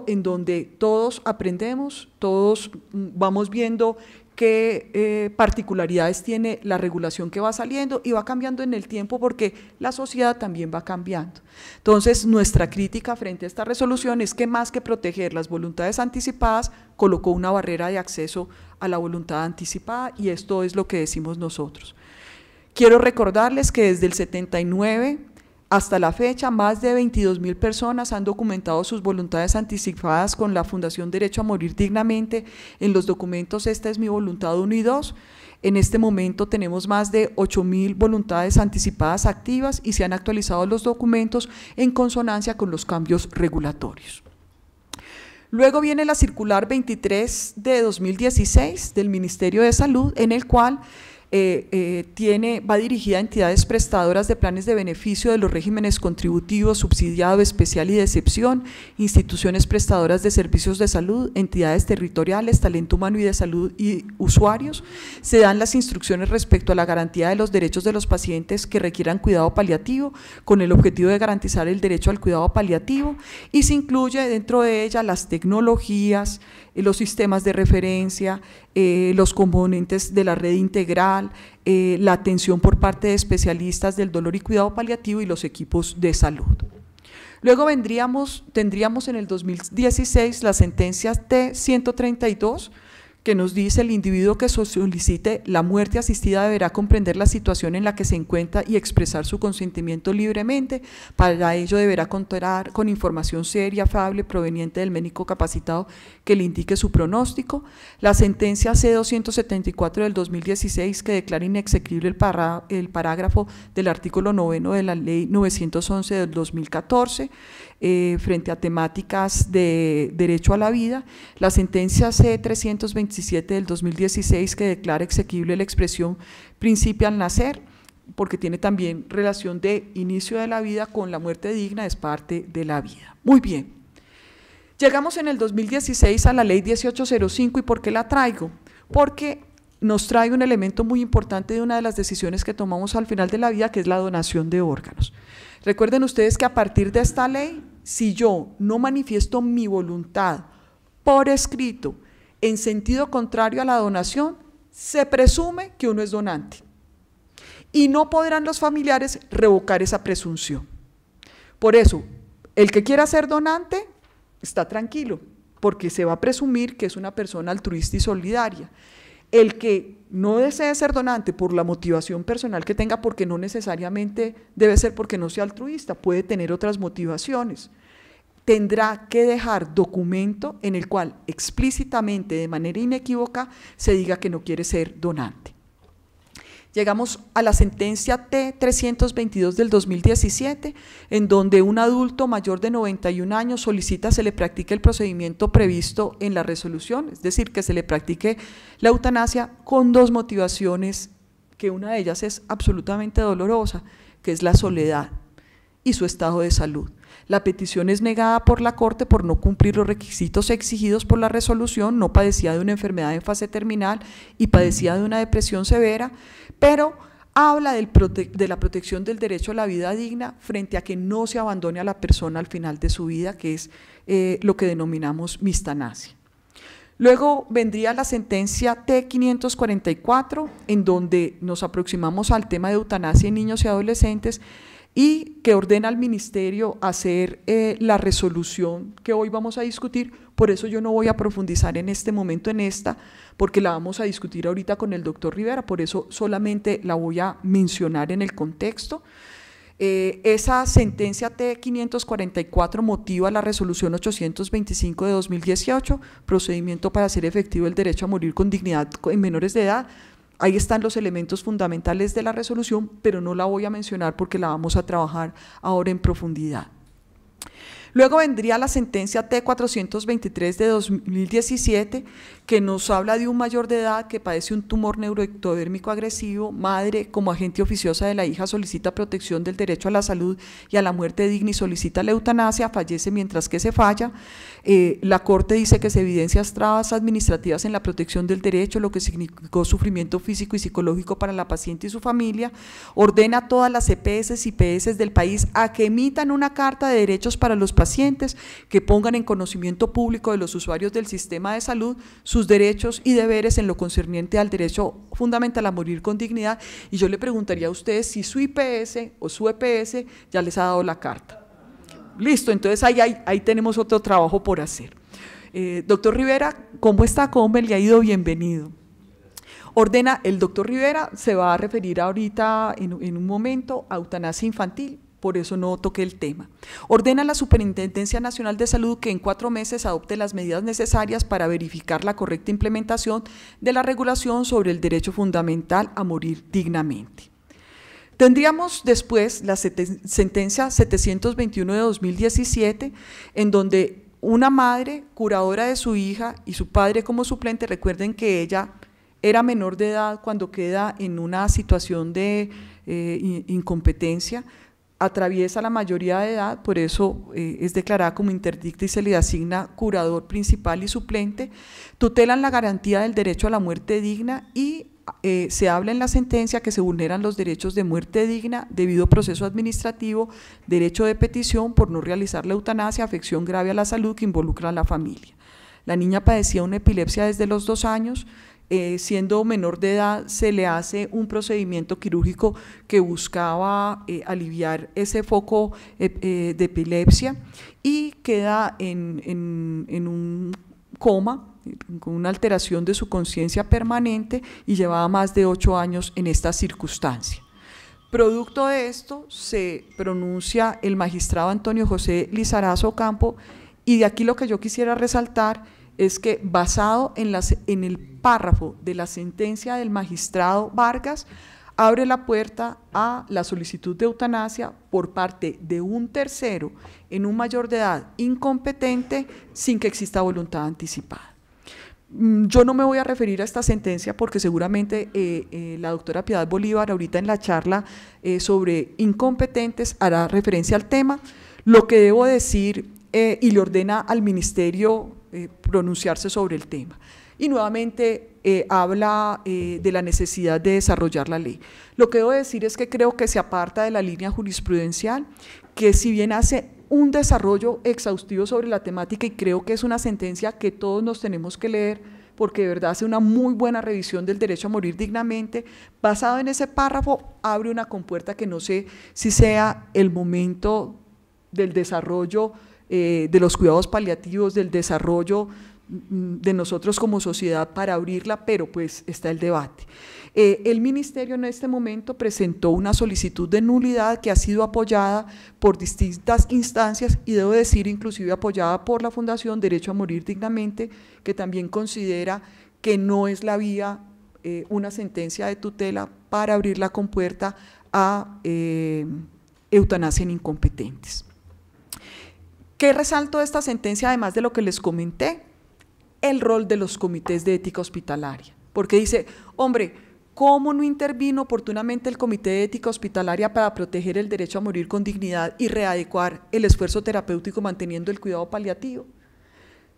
en donde todos aprendemos, todos vamos viendo qué particularidades tiene la regulación que va saliendo y va cambiando en el tiempo, porque la sociedad también va cambiando. Entonces, nuestra crítica frente a esta resolución es que, más que proteger las voluntades anticipadas, colocó una barrera de acceso a la voluntad anticipada, y esto es lo que decimos nosotros. Quiero recordarles que desde el 79 hasta la fecha, más de 22.000 personas han documentado sus voluntades anticipadas con la Fundación Derecho a Morir Dignamente en los documentos Esta es mi voluntad 1 y 2. En este momento tenemos más de 8.000 voluntades anticipadas activas y se han actualizado los documentos en consonancia con los cambios regulatorios. Luego viene la circular 23 de 2016 del Ministerio de Salud, en el cual va dirigida a entidades prestadoras de planes de beneficio de los regímenes contributivo, subsidiado, especial y de excepción, instituciones prestadoras de servicios de salud, entidades territoriales, talento humano y de salud y usuarios. Se dan las instrucciones respecto a la garantía de los derechos de los pacientes que requieran cuidado paliativo, con el objetivo de garantizar el derecho al cuidado paliativo, y se incluye dentro de ella las tecnologías, los sistemas de referencia, los componentes de la red integral, la atención por parte de especialistas del dolor y cuidado paliativo y los equipos de salud. Luego tendríamos en el 2016 la sentencia T-132, que nos dice: el individuo que solicite la muerte asistida deberá comprender la situación en la que se encuentra y expresar su consentimiento libremente. Para ello deberá contar con información seria, fiable, proveniente del médico capacitado que le indique su pronóstico. La sentencia C-274 del 2016, que declara inexequible el parágrafo del artículo 9 de la Ley 911 del 2014, frente a temáticas de derecho a la vida. La sentencia C-327 del 2016, que declara exequible la expresión principio al nacer, porque tiene también relación de inicio de la vida con la muerte digna, es parte de la vida. Muy bien. Llegamos en el 2016 a la Ley 1805, ¿y por qué la traigo? Porque nos trae un elemento muy importante de una de las decisiones que tomamos al final de la vida, que es la donación de órganos. Recuerden ustedes que a partir de esta ley, si yo no manifiesto mi voluntad por escrito en sentido contrario a la donación, se presume que uno es donante y no podrán los familiares revocar esa presunción. Por eso, el que quiera ser donante está tranquilo, porque se va a presumir que es una persona altruista y solidaria. El que no desee ser donante por la motivación personal que tenga, porque no necesariamente debe ser porque no sea altruista, puede tener otras motivaciones, tendrá que dejar documento en el cual explícitamente, de manera inequívoca, se diga que no quiere ser donante. Llegamos a la sentencia T-322 del 2017, en donde un adulto mayor de 91 años solicita se le practique el procedimiento previsto en la resolución, es decir, que se le practique la eutanasia, con dos motivaciones, que una de ellas es absolutamente dolorosa, que es la soledad y su estado de salud. La petición es negada por la Corte por no cumplir los requisitos exigidos por la resolución, no padecía de una enfermedad en fase terminal y padecía de una depresión severa, pero habla de la protección del derecho a la vida digna frente a que no se abandone a la persona al final de su vida, que es lo que denominamos mistanasia. Luego vendría la sentencia T544, en donde nos aproximamos al tema de eutanasia en niños y adolescentes y que ordena al ministerio hacer la resolución que hoy vamos a discutir. Por eso yo no voy a profundizar en este momento en esta, porque la vamos a discutir ahorita con el doctor Rivera, por eso solamente la voy a mencionar en el contexto. Esa sentencia T544 motiva la resolución 825 de 2018, procedimiento para hacer efectivo el derecho a morir con dignidad en menores de edad. Ahí están los elementos fundamentales de la resolución, pero no la voy a mencionar porque la vamos a trabajar ahora en profundidad. Luego vendría la sentencia T423 de 2017, que nos habla de un mayor de edad que padece un tumor neuroectodérmico agresivo, madre como agente oficiosa de la hija solicita protección del derecho a la salud y a la muerte digna y solicita la eutanasia, fallece mientras que se falla. La Corte dice que se evidencian trabas administrativas en la protección del derecho, lo que significó sufrimiento físico y psicológico para la paciente y su familia, ordena a todas las EPS y IPS del país a que emitan una carta de derechos para los pacientes, que pongan en conocimiento público de los usuarios del sistema de salud sus derechos y deberes en lo concerniente al derecho fundamental a morir con dignidad. Y yo le preguntaría a ustedes si su IPS o su EPS ya les ha dado la carta. Listo, entonces ahí tenemos otro trabajo por hacer. Doctor Rivera, ¿cómo está? ¿Cómo me le ha ido? Bienvenido. Ordena, el doctor Rivera se va a referir ahorita en un momento a eutanasia infantil, por eso no toqué el tema. Ordena a la Superintendencia Nacional de Salud que en 4 meses adopte las medidas necesarias para verificar la correcta implementación de la regulación sobre el derecho fundamental a morir dignamente. Tendríamos después la sentencia 721 de 2017, en donde una madre curadora de su hija y su padre como suplente, recuerden que ella era menor de edad cuando queda en una situación de incompetencia, atraviesa la mayoría de edad, por eso es declarada como interdicta y se le asigna curador principal y suplente, tutelan la garantía del derecho a la muerte digna y se habla en la sentencia que se vulneran los derechos de muerte digna, debido proceso administrativo, derecho de petición por no realizar la eutanasia, afección grave a la salud que involucra a la familia. La niña padecía una epilepsia desde los 2 años, siendo menor de edad se le hace un procedimiento quirúrgico que buscaba aliviar ese foco de epilepsia y queda en un coma, con una alteración de su conciencia permanente y llevaba más de 8 años en esta circunstancia. Producto de esto se pronuncia el magistrado Antonio José Lizarazo Ocampo, y de aquí lo que yo quisiera resaltar es que basado en el párrafo de la sentencia del magistrado Vargas, abre la puerta a la solicitud de eutanasia por parte de un tercero en un mayor de edad incompetente sin que exista voluntad anticipada. Yo no me voy a referir a esta sentencia porque seguramente la doctora Piedad Bolívar ahorita en la charla sobre incompetentes hará referencia al tema. Lo que debo decir y le ordena al ministerio pronunciarse sobre el tema. Y nuevamente habla de la necesidad de desarrollar la ley. Lo que debo decir es que creo que se aparta de la línea jurisprudencial, que si bien hace un desarrollo exhaustivo sobre la temática, y creo que es una sentencia que todos nos tenemos que leer, porque de verdad hace una muy buena revisión del derecho a morir dignamente, basado en ese párrafo abre una compuerta que no sé si sea el momento del desarrollo de los cuidados paliativos, del desarrollo de nosotros como sociedad para abrirla, pero pues está el debate. El ministerio en este momento presentó una solicitud de nulidad que ha sido apoyada por distintas instancias y debo decir inclusive apoyada por la Fundación Derecho a Morir Dignamente, que también considera que no es la vía una sentencia de tutela para abrir la compuerta a eutanasia en incompetentes. ¿Qué resalto de esta sentencia además de lo que les comenté? El rol de los comités de ética hospitalaria, porque dice, hombre, ¿Cómo no intervino oportunamente el Comité de Ética Hospitalaria para proteger el derecho a morir con dignidad y readecuar el esfuerzo terapéutico manteniendo el cuidado paliativo?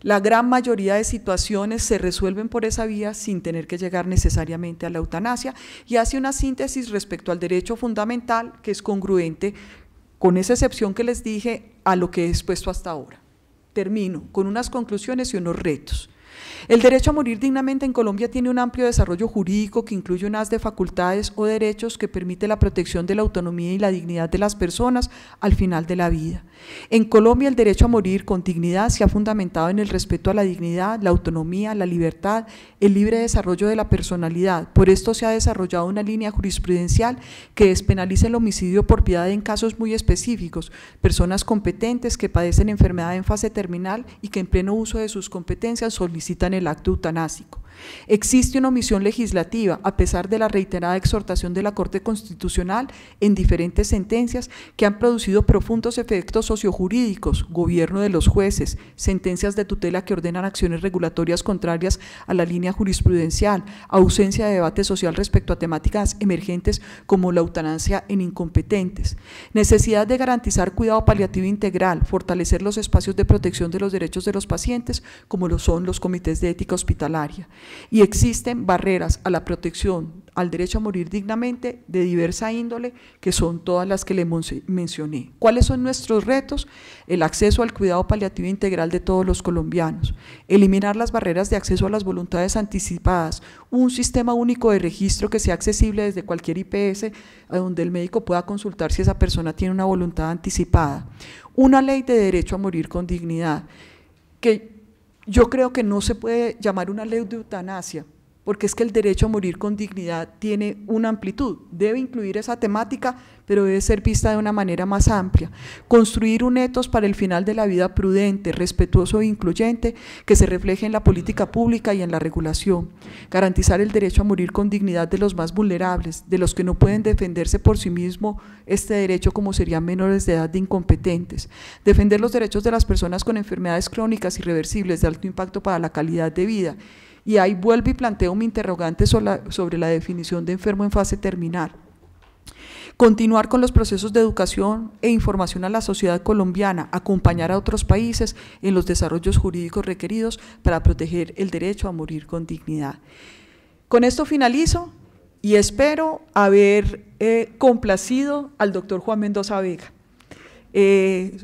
La gran mayoría de situaciones se resuelven por esa vía sin tener que llegar necesariamente a la eutanasia, y hace una síntesis respecto al derecho fundamental que es congruente, con esa excepción que les dije, a lo que he expuesto hasta ahora. Termino con unas conclusiones y unos retos. El derecho a morir dignamente en Colombia tiene un amplio desarrollo jurídico que incluye un haz de facultades o derechos que permite la protección de la autonomía y la dignidad de las personas al final de la vida. En Colombia el derecho a morir con dignidad se ha fundamentado en el respeto a la dignidad, la autonomía, la libertad, el libre desarrollo de la personalidad. Por esto se ha desarrollado una línea jurisprudencial que despenaliza el homicidio por piedad en casos muy específicos, personas competentes que padecen enfermedad en fase terminal y que en pleno uso de sus competencias solicitan el acto eutanásico. Existe una omisión legislativa, a pesar de la reiterada exhortación de la Corte Constitucional en diferentes sentencias que han producido profundos efectos sociojurídicos, gobierno de los jueces, sentencias de tutela que ordenan acciones regulatorias contrarias a la línea jurisprudencial, ausencia de debate social respecto a temáticas emergentes como la eutanasia en incompetentes, necesidad de garantizar cuidado paliativo integral, fortalecer los espacios de protección de los derechos de los pacientes, como lo son los comités de ética hospitalaria. Y existen barreras a la protección al derecho a morir dignamente de diversa índole, que son todas las que le mencioné. ¿Cuáles son nuestros retos? El acceso al cuidado paliativo integral de todos los colombianos, eliminar las barreras de acceso a las voluntades anticipadas, un sistema único de registro que sea accesible desde cualquier IPS, a donde el médico pueda consultar si esa persona tiene una voluntad anticipada, una ley de derecho a morir con dignidad, que yo creo que no se puede llamar una ley de eutanasia, porque es que el derecho a morir con dignidad tiene una amplitud, debe incluir esa temática, pero debe ser vista de una manera más amplia. Construir un etos para el final de la vida prudente, respetuoso e incluyente, que se refleje en la política pública y en la regulación. Garantizar el derecho a morir con dignidad de los más vulnerables, de los que no pueden defenderse por sí mismo este derecho, como serían menores de edad de incompetentes. Defender los derechos de las personas con enfermedades crónicas irreversibles de alto impacto para la calidad de vida. Y ahí vuelvo y planteo mi interrogante sobre la definición de enfermo en fase terminal. Continuar con los procesos de educación e información a la sociedad colombiana, acompañar a otros países en los desarrollos jurídicos requeridos para proteger el derecho a morir con dignidad. Con esto finalizo y espero haber complacido al doctor Juan Mendoza Vega.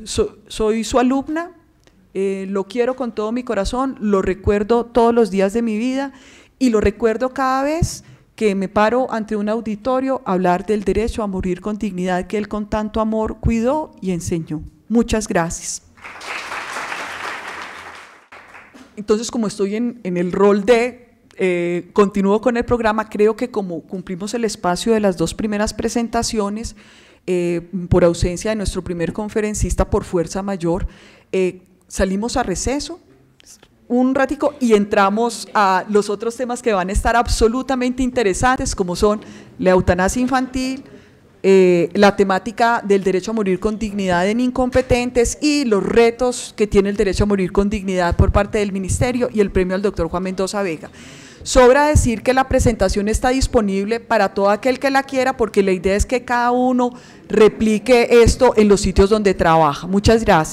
Soy su alumna. Lo quiero con todo mi corazón, lo recuerdo todos los días de mi vida y lo recuerdo cada vez que me paro ante un auditorio a hablar del derecho a morir con dignidad que él con tanto amor cuidó y enseñó. Muchas gracias. Entonces, como estoy en el rol de continúo con el programa, creo que como cumplimos el espacio de las dos primeras presentaciones, por ausencia de nuestro primer conferencista por fuerza mayor, salimos a receso un ratico y entramos a los otros temas que van a estar absolutamente interesantes, como son la eutanasia infantil, la temática del derecho a morir con dignidad en incompetentes y los retos que tiene el derecho a morir con dignidad por parte del Ministerio y el premio al doctor Juan Mendoza Vega. Sobra decir que la presentación está disponible para todo aquel que la quiera, porque la idea es que cada uno replique esto en los sitios donde trabaja. Muchas gracias.